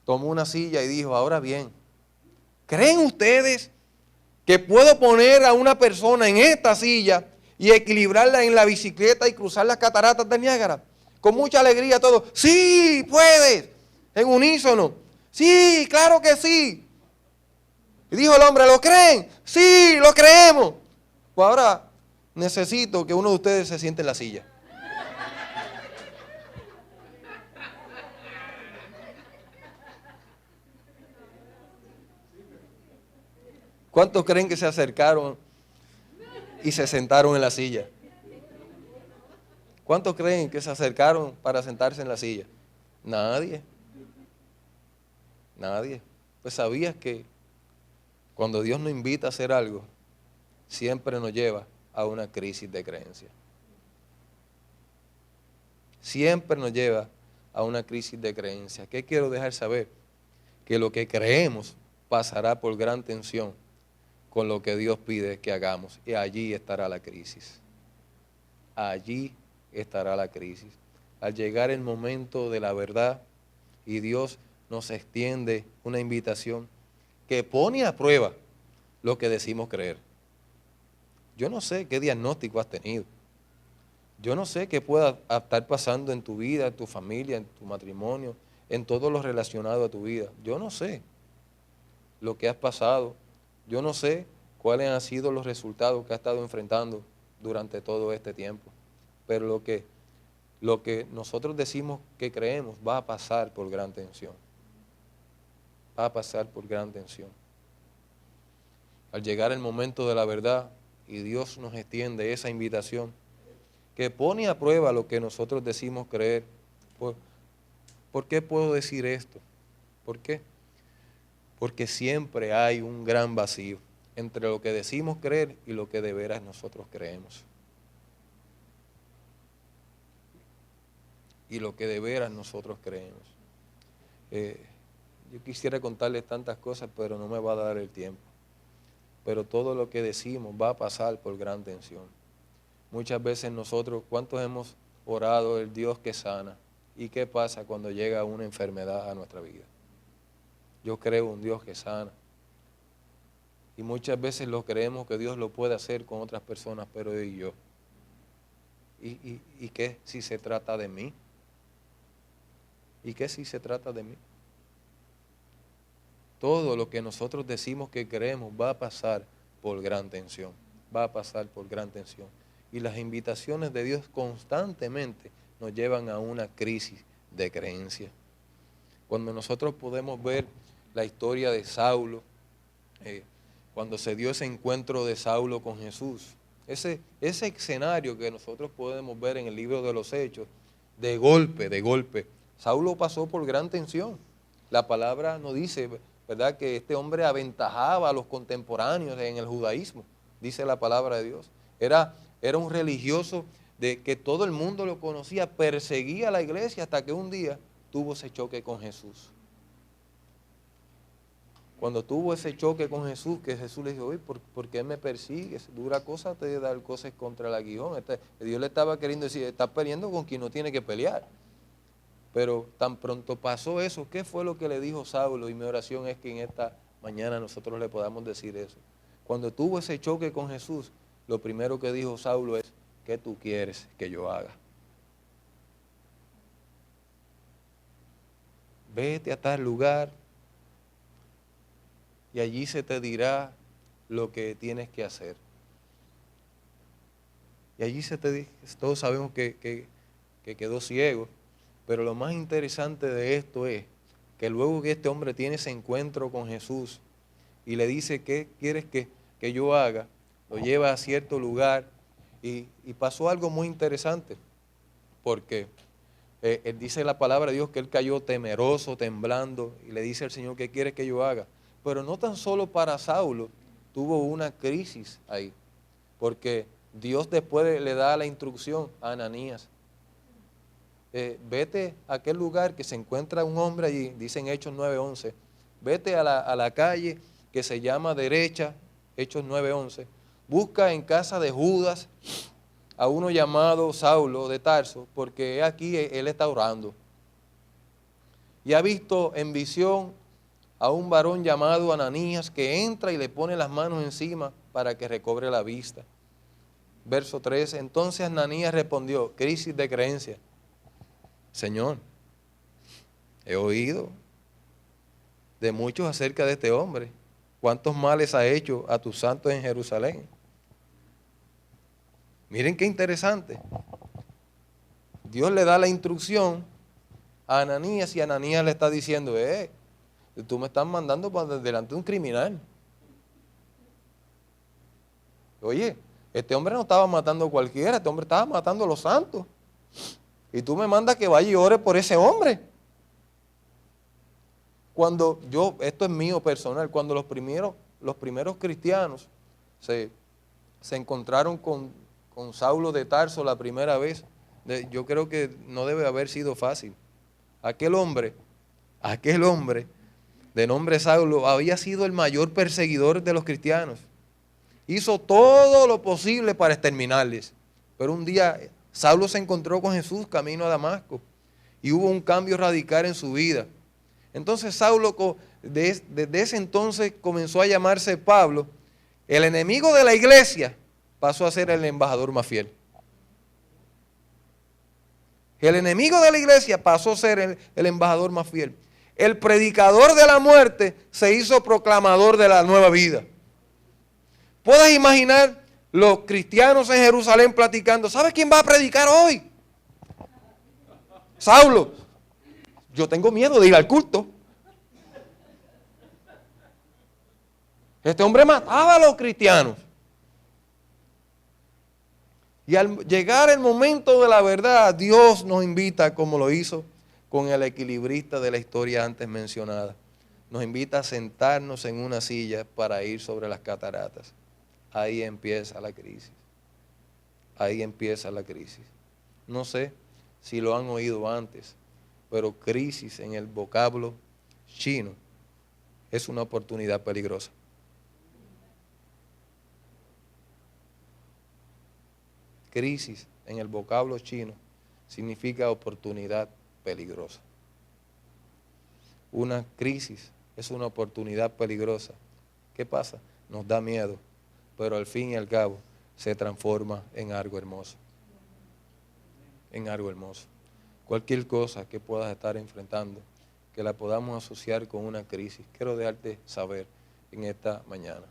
tomó una silla y dijo, ahora bien, ¿creen ustedes que puedo poner a una persona en esta silla y equilibrarla en la bicicleta y cruzar las cataratas del Niágara? Con mucha alegría todos, sí, puedes, en unísono, sí, claro que sí. Y dijo el hombre, ¿lo creen? Sí, lo creemos. Pues ahora necesito que uno de ustedes se siente en la silla. ¿Cuántos creen que se acercaron y se sentaron en la silla? ¿Cuántos creen que se acercaron para sentarse en la silla? Nadie. Nadie. Pues sabías que cuando Dios nos invita a hacer algo, siempre nos lleva a una crisis de creencia. Siempre nos lleva a una crisis de creencia. ¿Qué quiero dejar saber? Que lo que creemos pasará por gran tensión con lo que Dios pide que hagamos. Y allí estará la crisis. Allí estará la crisis. Al llegar el momento de la verdad, y Dios nos extiende una invitación que pone a prueba lo que decimos creer. Yo no sé qué diagnóstico has tenido. Yo no sé qué pueda estar pasando en tu vida, en tu familia, en tu matrimonio, en todo lo relacionado a tu vida. Yo no sé lo que has pasado. Yo no sé cuáles han sido los resultados que has estado enfrentando durante todo este tiempo. Pero lo que nosotros decimos que creemos va a pasar por gran tensión. Va a pasar por gran tensión. Al llegar el momento de la verdad y Dios nos extiende esa invitación que pone a prueba lo que nosotros decimos creer. ¿Por qué puedo decir esto? ¿Por qué? Porque siempre hay un gran vacío entre lo que decimos creer y lo que de veras nosotros creemos. Y lo que de veras nosotros creemos. Yo quisiera contarles tantas cosas, pero no me va a dar el tiempo. Pero todo lo que decimos va a pasar por gran tensión. Muchas veces nosotros, ¿cuántos hemos orado el Dios que sana? ¿Y qué pasa cuando llega una enfermedad a nuestra vida? Yo creo un Dios que sana. Y muchas veces lo creemos que Dios lo puede hacer con otras personas, pero ¿y yo? ¿Y qué si se trata de mí? ¿Y qué si se trata de mí? Todo lo que nosotros decimos que creemos va a pasar por gran tensión. Va a pasar por gran tensión. Y las invitaciones de Dios constantemente nos llevan a una crisis de creencia. Cuando nosotros podemos ver la historia de Saulo, cuando se dio ese encuentro de Saulo con Jesús, ese escenario que nosotros podemos ver en el libro de los Hechos, de golpe, Saulo pasó por gran tensión. La palabra nos dice, ¿verdad?, que este hombre aventajaba a los contemporáneos en el judaísmo, dice la palabra de Dios. Era un religioso de que todo el mundo lo conocía, perseguía a la iglesia hasta que un día tuvo ese choque con Jesús. Cuando tuvo ese choque con Jesús, que Jesús le dijo, oye, ¿por qué me persigues? Dura cosa te dar cosas contra el aguijón. Dios le estaba queriendo decir, estás peleando con quien no tiene que pelear. Pero tan pronto pasó eso, ¿qué fue lo que le dijo Saulo? Y mi oración es que en esta mañana nosotros le podamos decir eso. Cuando tuvo ese choque con Jesús, lo primero que dijo Saulo es, ¿qué tú quieres que yo haga? Vete a tal lugar y allí se te dirá lo que tienes que hacer. Y allí todos sabemos que quedó ciego, pero lo más interesante de esto es que luego que este hombre tiene ese encuentro con Jesús y le dice, ¿qué quieres que yo haga? Lo lleva a cierto lugar y pasó algo muy interesante, porque él dice la palabra de Dios que él cayó temeroso, temblando, y le dice al Señor, ¿qué quieres que yo haga? Pero no tan solo para Saulo, tuvo una crisis ahí, porque Dios después le da la instrucción a Ananías, vete a aquel lugar que se encuentra un hombre allí, dice en Hechos 9:11, vete a la calle que se llama derecha, Hechos 9:11, busca en casa de Judas a uno llamado Saulo de Tarso, porque aquí él está orando. Y ha visto en visión a un varón llamado Ananías que entra y le pone las manos encima para que recobre la vista. Verso 13, entonces Ananías respondió, crisis de creencia, Señor, he oído de muchos acerca de este hombre, cuántos males ha hecho a tus santos en Jerusalén. Miren qué interesante. Dios le da la instrucción a Ananías y Ananías le está diciendo, tú me estás mandando para delante de un criminal. Oye, este hombre no estaba matando a cualquiera, este hombre estaba matando a los santos. Y tú me mandas que vaya y ore por ese hombre. Cuando esto es mío personal, cuando los primeros cristianos se encontraron con Saulo de Tarso la primera vez, yo creo que no debe haber sido fácil. Aquel hombre de nombre Saulo había sido el mayor perseguidor de los cristianos. Hizo todo lo posible para exterminarles. Pero un día Saulo se encontró con Jesús camino a Damasco y hubo un cambio radical en su vida. Entonces Saulo, desde ese entonces comenzó a llamarse Pablo. El enemigo de la iglesia pasó a ser el embajador más fiel. El enemigo de la iglesia pasó a ser el embajador más fiel. El predicador de la muerte se hizo proclamador de la nueva vida. ¿Puedes imaginar los cristianos en Jerusalén platicando? ¿Sabes quién va a predicar hoy? Saulo. Yo tengo miedo de ir al culto. Este hombre mataba a los cristianos. Y al llegar el momento de la verdad, Dios nos invita, como lo hizo con el equilibrista de la historia antes mencionada. Nos invita a sentarnos en una silla para ir sobre las cataratas. Ahí empieza la crisis. Ahí empieza la crisis. No sé si lo han oído antes, pero crisis en el vocablo chino es una oportunidad peligrosa. Crisis en el vocablo chino significa oportunidad peligrosa. Una crisis es una oportunidad peligrosa. ¿Qué pasa? Nos da miedo, pero al fin y al cabo se transforma en algo hermoso. En algo hermoso. Cualquier cosa que puedas estar enfrentando, que la podamos asociar con una crisis, quiero dejarte saber en esta mañana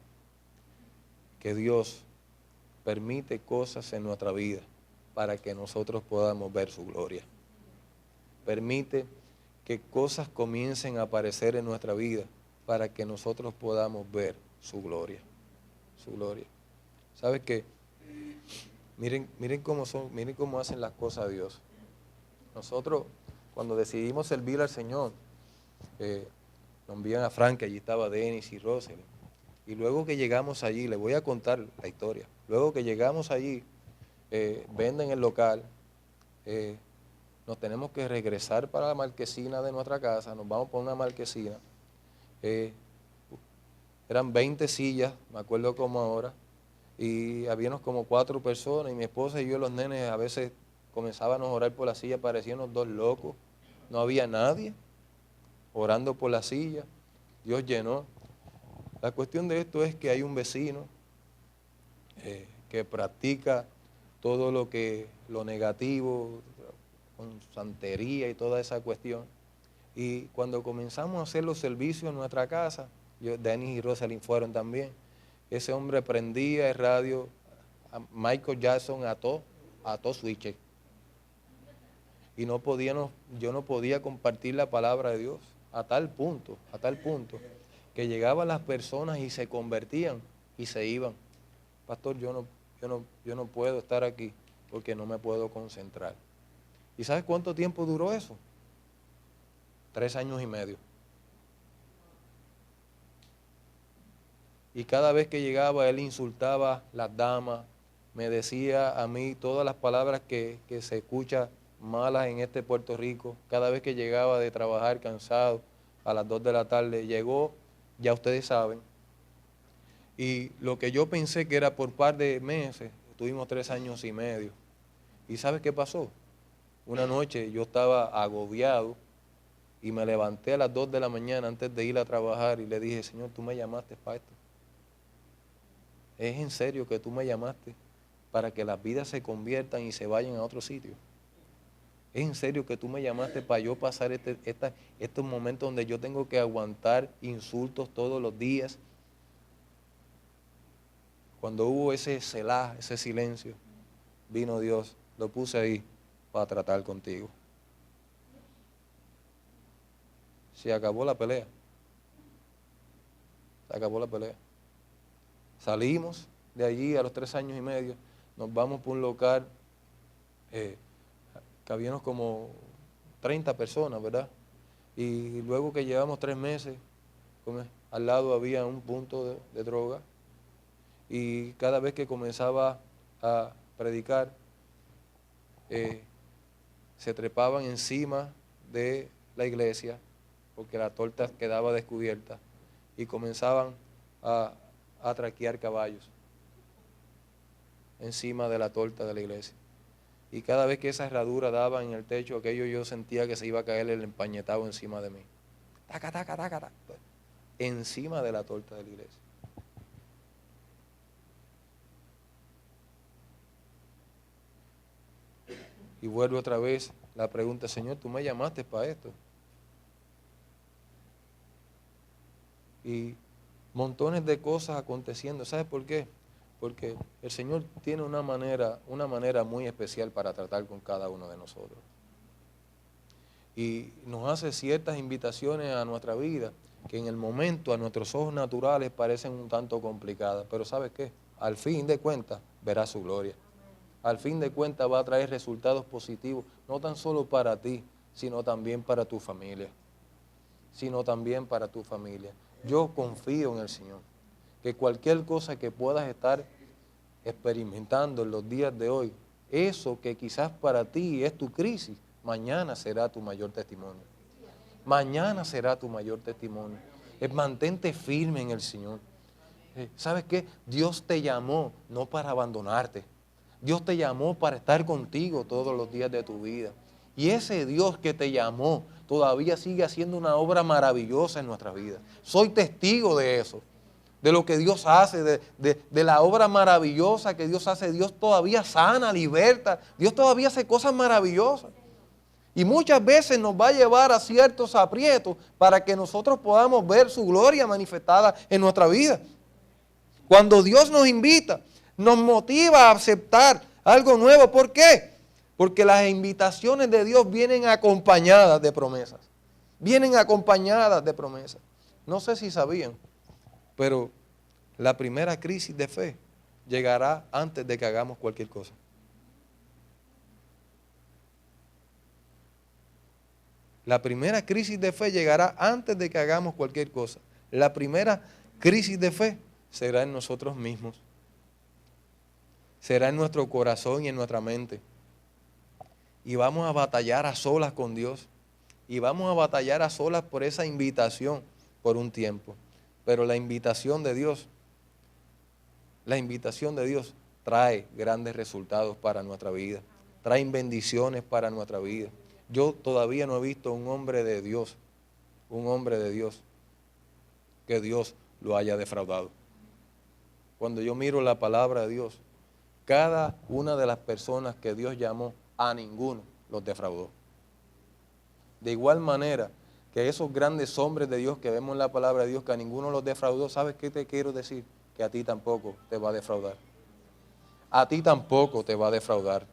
que Dios permite cosas en nuestra vida para que nosotros podamos ver su gloria. Permite que cosas comiencen a aparecer en nuestra vida para que nosotros podamos ver su gloria. Su gloria. ¿Sabes qué? Miren cómo hacen las cosas Dios. Nosotros, cuando decidimos servir al Señor, nos envían a Frank, que allí estaba Dennis y Rosely. Y luego que llegamos allí, les voy a contar la historia. Luego que llegamos allí, venden el local, nos tenemos que regresar para la marquesina de nuestra casa, nos vamos por una marquesina. Eran 20 sillas, me acuerdo como ahora, y habíamos como 4 personas, y mi esposa y yo, los nenes, a veces comenzábamos a orar por la silla, parecíamos 2 locos, no había nadie orando por la silla, Dios llenó. La cuestión de esto es que hay un vecino que practica todo lo negativo, con santería y toda esa cuestión. Y cuando comenzamos a hacer los servicios en nuestra casa, Dennis y Rosalind fueron también, ese hombre prendía el radio, a Michael Jackson ató switches. Y yo no podía compartir la palabra de Dios a tal punto, que llegaban las personas y se convertían y se iban. Pastor, yo no puedo estar aquí porque no me puedo concentrar. ¿Y sabes cuánto tiempo duró eso? 3 años y medio. Y cada vez que llegaba, él insultaba a las damas, me decía a mí todas las palabras que se escuchan malas en este Puerto Rico. Cada vez que llegaba de trabajar cansado, a las 2 de la tarde, llegó, ya ustedes saben. Y lo que yo pensé que era por par de meses, tuvimos 3 años y medio. ¿Y sabes qué pasó? Una noche yo estaba agobiado y me levanté a las 2 de la mañana antes de ir a trabajar y le dije, Señor, tú me llamaste para esto. ¿Es en serio que tú me llamaste para que las vidas se conviertan y se vayan a otro sitio? ¿Es en serio que tú me llamaste para yo pasar estos momentos donde yo tengo que aguantar insultos todos los días? Cuando hubo ese selá, ese silencio, vino Dios, lo puse ahí para tratar contigo. Se acabó la pelea. Se acabó la pelea. Salimos de allí a los 3 años y medio, nos vamos por un local, que habíamos como 30 personas, ¿verdad? Y luego que llevamos 3 meses, al lado había un punto de droga, y cada vez que comenzaba a predicar, se trepaban encima de la iglesia, porque la torta quedaba descubierta, y comenzaban a traquear caballos encima de la torta de la iglesia. Y cada vez que esa herradura daba en el techo, aquello yo sentía que se iba a caer el empañetado encima de mí. taca, taca, taca, taca, encima de la torta de la iglesia. Y vuelve otra vez la pregunta, Señor, tú me llamaste para esto. Y montones de cosas aconteciendo. ¿Sabes por qué? Porque el Señor tiene una manera muy especial para tratar con cada uno de nosotros. Y nos hace ciertas invitaciones a nuestra vida que en el momento a nuestros ojos naturales parecen un tanto complicadas. Pero ¿sabes qué? Al fin de cuentas verás su gloria. Al fin de cuentas va a traer resultados positivos, no tan solo para ti, sino también para tu familia. Yo confío en el Señor, que cualquier cosa que puedas estar experimentando en los días de hoy, eso que quizás para ti es tu crisis, mañana será tu mayor testimonio. Mañana será tu mayor testimonio. Mantente firme en el Señor. ¿Sabes qué? Dios te llamó no para abandonarte. Dios te llamó para estar contigo todos los días de tu vida. Y ese Dios que te llamó todavía sigue haciendo una obra maravillosa en nuestra vida. Soy testigo de eso, de lo que Dios hace, de la obra maravillosa que Dios hace. Dios todavía sana, liberta. Dios todavía hace cosas maravillosas. Y muchas veces nos va a llevar a ciertos aprietos para que nosotros podamos ver su gloria manifestada en nuestra vida. Cuando Dios nos invita, nos motiva a aceptar algo nuevo. ¿Por qué? Porque las invitaciones de Dios vienen acompañadas de promesas. Vienen acompañadas de promesas. No sé si sabían, pero la primera crisis de fe llegará antes de que hagamos cualquier cosa. La primera crisis de fe llegará antes de que hagamos cualquier cosa. La primera crisis de fe será en nosotros mismos. Será en nuestro corazón y en nuestra mente. Y vamos a batallar a solas con Dios. Y vamos a batallar a solas por esa invitación por un tiempo. Pero la invitación de Dios trae grandes resultados para nuestra vida. Trae bendiciones para nuestra vida. Yo todavía no he visto un hombre de Dios, que Dios lo haya defraudado. Cuando yo miro la palabra de Dios, cada una de las personas que Dios llamó, a ninguno los defraudó. De igual manera que esos grandes hombres de Dios que vemos en la palabra de Dios, que a ninguno los defraudó, ¿sabes qué te quiero decir? Que a ti tampoco te va a defraudar. A ti tampoco te va a defraudar.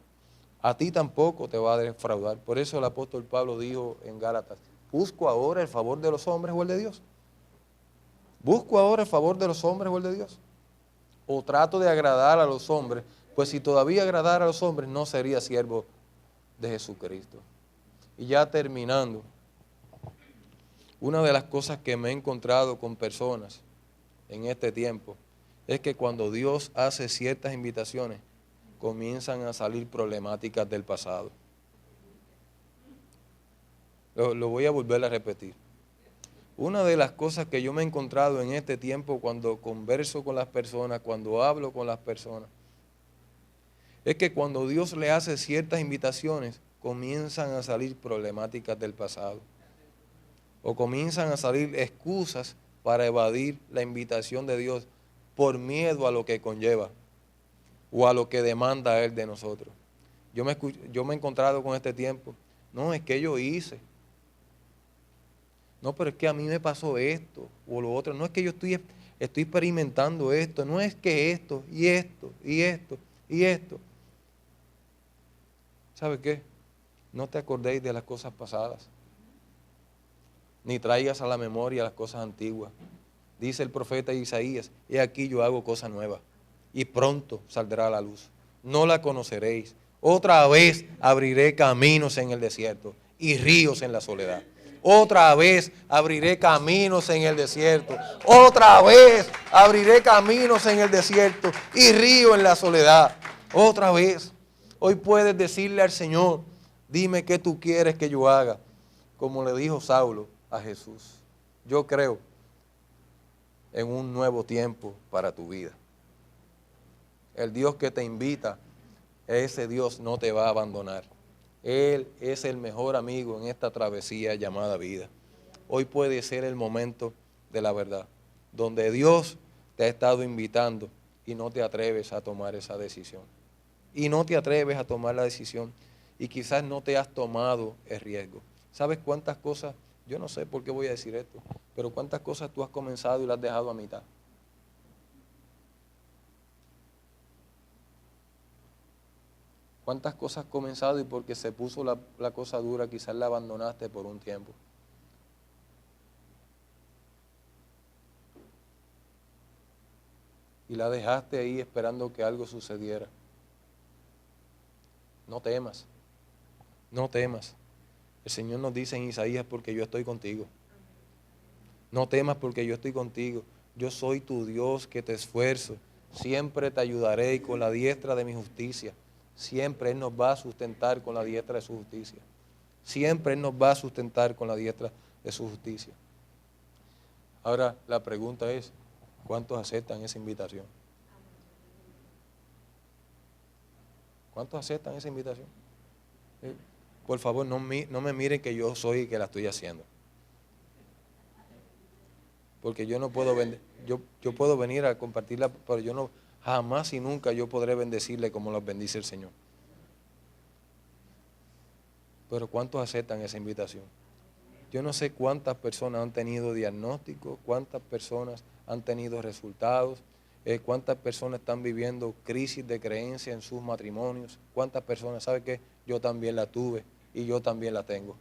A ti tampoco te va a defraudar. Por eso el apóstol Pablo dijo en Gálatas, ¿busco ahora el favor de los hombres o el de Dios? ¿Busco ahora el favor de los hombres o el de Dios? ¿O trato de agradar a los hombres? Pues si todavía agradara a los hombres, no sería siervo de Jesucristo. Y ya terminando, una de las cosas que me he encontrado con personas en este tiempo es que cuando Dios hace ciertas invitaciones, comienzan a salir problemáticas del pasado. Lo voy a volver a repetir. Una de las cosas que yo me he encontrado en este tiempo cuando converso con las personas, cuando hablo con las personas, es que cuando Dios le hace ciertas invitaciones, comienzan a salir problemáticas del pasado. O comienzan a salir excusas para evadir la invitación de Dios por miedo a lo que conlleva o a lo que demanda Él de nosotros. Yo me he encontrado con este tiempo. No, es que yo hice. No, pero es que a mí me pasó esto o lo otro. No es que yo estoy experimentando esto. No es que esto y esto y esto y esto. ¿Sabe qué? No te acordéis de las cosas pasadas, ni traigas a la memoria las cosas antiguas. Dice el profeta Isaías, he aquí yo hago cosa nueva, y pronto saldrá a la luz. No la conoceréis. Otra vez abriré caminos en el desierto y ríos en la soledad. Otra vez abriré caminos en el desierto. Otra vez abriré caminos en el desierto y ríos en la soledad. Otra vez. Hoy puedes decirle al Señor, dime qué tú quieres que yo haga, como le dijo Saulo a Jesús. Yo creo en un nuevo tiempo para tu vida. El Dios que te invita, ese Dios no te va a abandonar. Él es el mejor amigo en esta travesía llamada vida. hoy puede ser el momento de la verdad, donde Dios te ha estado invitando y no te atreves a tomar esa decisión. Y no te atreves a tomar la decisión y quizás no te has tomado el riesgo. ¿Sabes cuántas cosas? Yo no sé por qué voy a decir esto, pero cuántas cosas tú has comenzado y las has dejado a mitad. ¿Cuántas cosas has comenzado y porque se puso la cosa dura quizás la abandonaste por un tiempo? Y la dejaste ahí esperando que algo sucediera. No temas, no temas. El Señor nos dice en Isaías, porque yo estoy contigo. No temas porque yo estoy contigo. Yo soy tu Dios que te esfuerzo. Siempre te ayudaré y con la diestra de mi justicia. Siempre Él nos va a sustentar con la diestra de su justicia. Siempre Él nos va a sustentar con la diestra de su justicia. Ahora la pregunta es, ¿cuántos aceptan esa invitación? ¿Cuántos aceptan esa invitación? Por favor, no me miren que yo soy el que la estoy haciendo. Porque yo no puedo vender, yo puedo venir a compartirla, pero yo no, jamás y nunca yo podré bendecirle como los bendice el Señor. Pero ¿cuántos aceptan esa invitación? Yo no sé cuántas personas han tenido diagnósticos, cuántas personas han tenido resultados, cuántas personas están viviendo crisis de creencia en sus matrimonios, cuántas personas, ¿sabe qué? Yo también la tuve y yo también la tengo.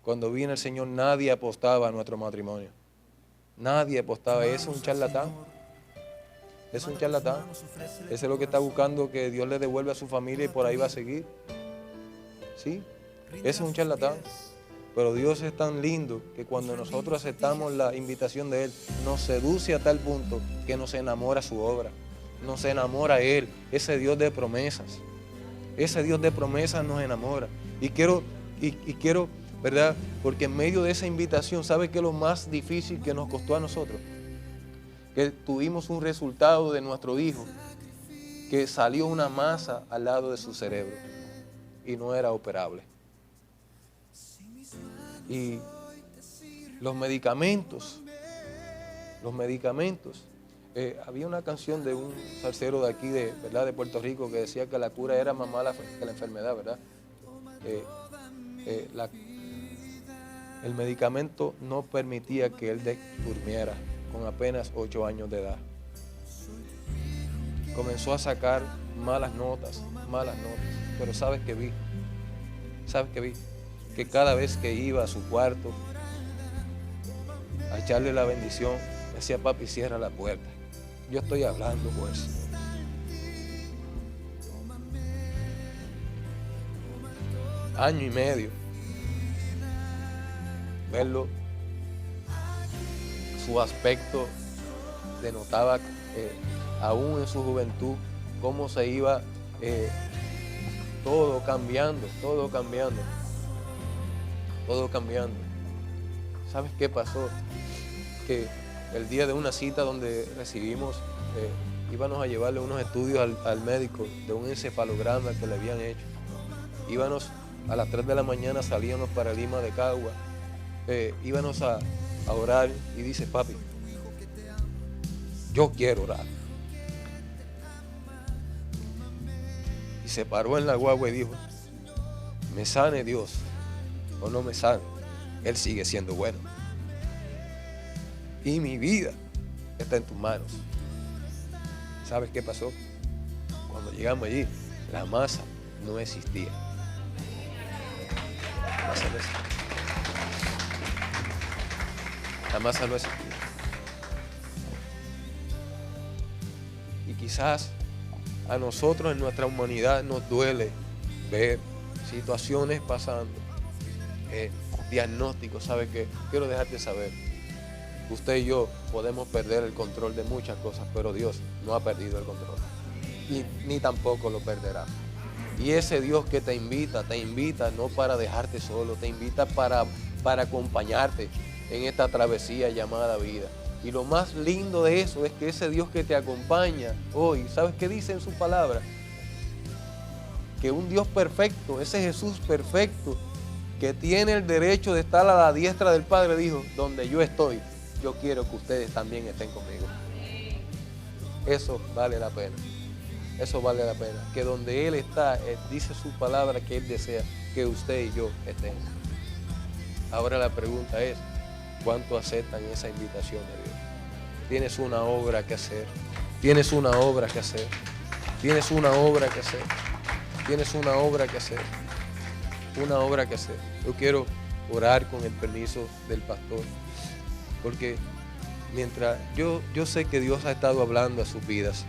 Cuando vino el Señor nadie apostaba a nuestro matrimonio. Nadie apostaba. Ese es un charlatán. Es un charlatán. Ese es lo que está buscando que Dios le devuelva a su familia y por ahí va a seguir. ¿Sí? Ese es un charlatán. Pero Dios es tan lindo que cuando nosotros aceptamos la invitación de Él, nos seduce a tal punto que nos enamora su obra. Nos enamora Él, ese Dios de promesas. Ese Dios de promesas nos enamora. Y quiero, ¿verdad? Porque en medio de esa invitación, ¿sabe qué es lo más difícil que nos costó a nosotros? Que tuvimos un resultado de nuestro hijo, que salió una masa al lado de su cerebro y no era operable. Y los medicamentos, había una canción de un salsero de aquí, ¿verdad? De Puerto Rico, que decía que la cura era más mala que la enfermedad, ¿verdad? El medicamento no permitía que él durmiera con apenas 8 años de edad. Comenzó a sacar malas notas, pero ¿sabes qué vi? Que cada vez que iba a su cuarto a echarle la bendición, decía, papi, cierra la puerta. Yo estoy hablando con el Señor. Año y medio. Verlo, su aspecto denotaba, aún en su juventud, cómo se iba todo cambiando. ¿Sabes qué pasó? Que el día de una cita donde recibimos, íbamos a llevarle unos estudios al médico de un encefalograma que le habían hecho. Íbamos a las 3 de la mañana, salíamos para Lima de Cagua, íbamos a orar y dice, papi, yo quiero orar. Y se paró en la guagua y dijo, me sane Dios o no me sane, Él sigue siendo bueno. Y mi vida está en tus manos. ¿Sabes qué pasó? Cuando llegamos allí, la masa no existía. La masa no existía. Y quizás a nosotros en nuestra humanidad nos duele ver situaciones pasando, diagnósticos. ¿Sabe qué? Quiero dejarte saber. Usted y yo podemos perder el control de muchas cosas, pero Dios no ha perdido el control. Y ni tampoco lo perderá. Y ese Dios que te invita no para dejarte solo, te invita para acompañarte en esta travesía llamada vida. Y lo más lindo de eso es que ese Dios que te acompaña hoy, ¿sabes qué dice en su palabra? Que un Dios perfecto, ese Jesús perfecto, que tiene el derecho de estar a la diestra del Padre, dijo, donde yo estoy, yo quiero que ustedes también estén conmigo. Eso vale la pena. Eso vale la pena. Que donde Él está, Él dice su palabra que Él desea que usted y yo estemos. Ahora la pregunta es, ¿cuánto aceptan esa invitación de Dios? Tienes una obra que hacer. Tienes una obra que hacer. Tienes una obra que hacer. Tienes una obra que hacer. Una obra que hacer. Yo quiero orar con el permiso del pastor. Porque mientras yo sé que Dios ha estado hablando a sus vidas.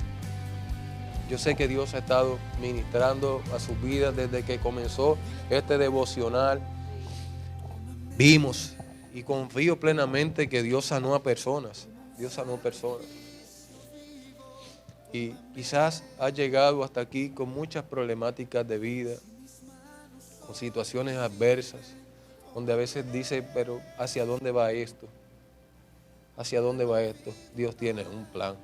Yo sé que Dios ha estado ministrando a sus vidas desde que comenzó este devocional. Vimos y confío plenamente que Dios sanó a personas. Dios sanó personas. Y quizás has llegado hasta aquí con muchas problemáticas de vida, con situaciones adversas, donde a veces dices, pero ¿hacia dónde va esto? ¿Hacia dónde va esto? Dios tiene un plan.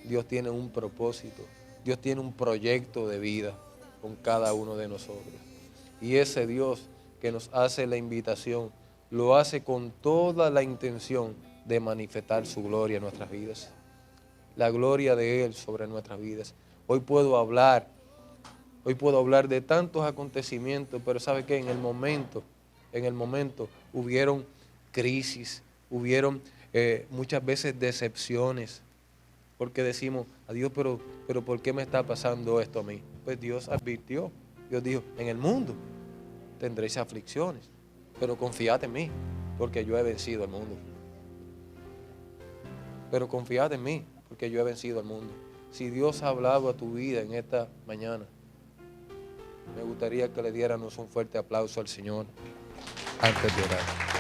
Dios tiene un propósito. Dios tiene un proyecto de vida con cada uno de nosotros. Y ese Dios que nos hace la invitación, lo hace con toda la intención de manifestar su gloria en nuestras vidas. La gloria de Él sobre nuestras vidas. Hoy puedo hablar de tantos acontecimientos, pero ¿sabe qué? En el momento hubieron crisis, hubieron muchas veces decepciones, porque decimos, adiós, pero ¿por qué me está pasando esto a mí? Pues Dios advirtió, Dios dijo, en el mundo tendréis aflicciones, pero confiad en mí, porque yo he vencido al mundo. Pero confiad en mí, porque yo he vencido al mundo. Si Dios ha hablado a tu vida en esta mañana, me gustaría que le diéramos un fuerte aplauso al Señor antes de orar.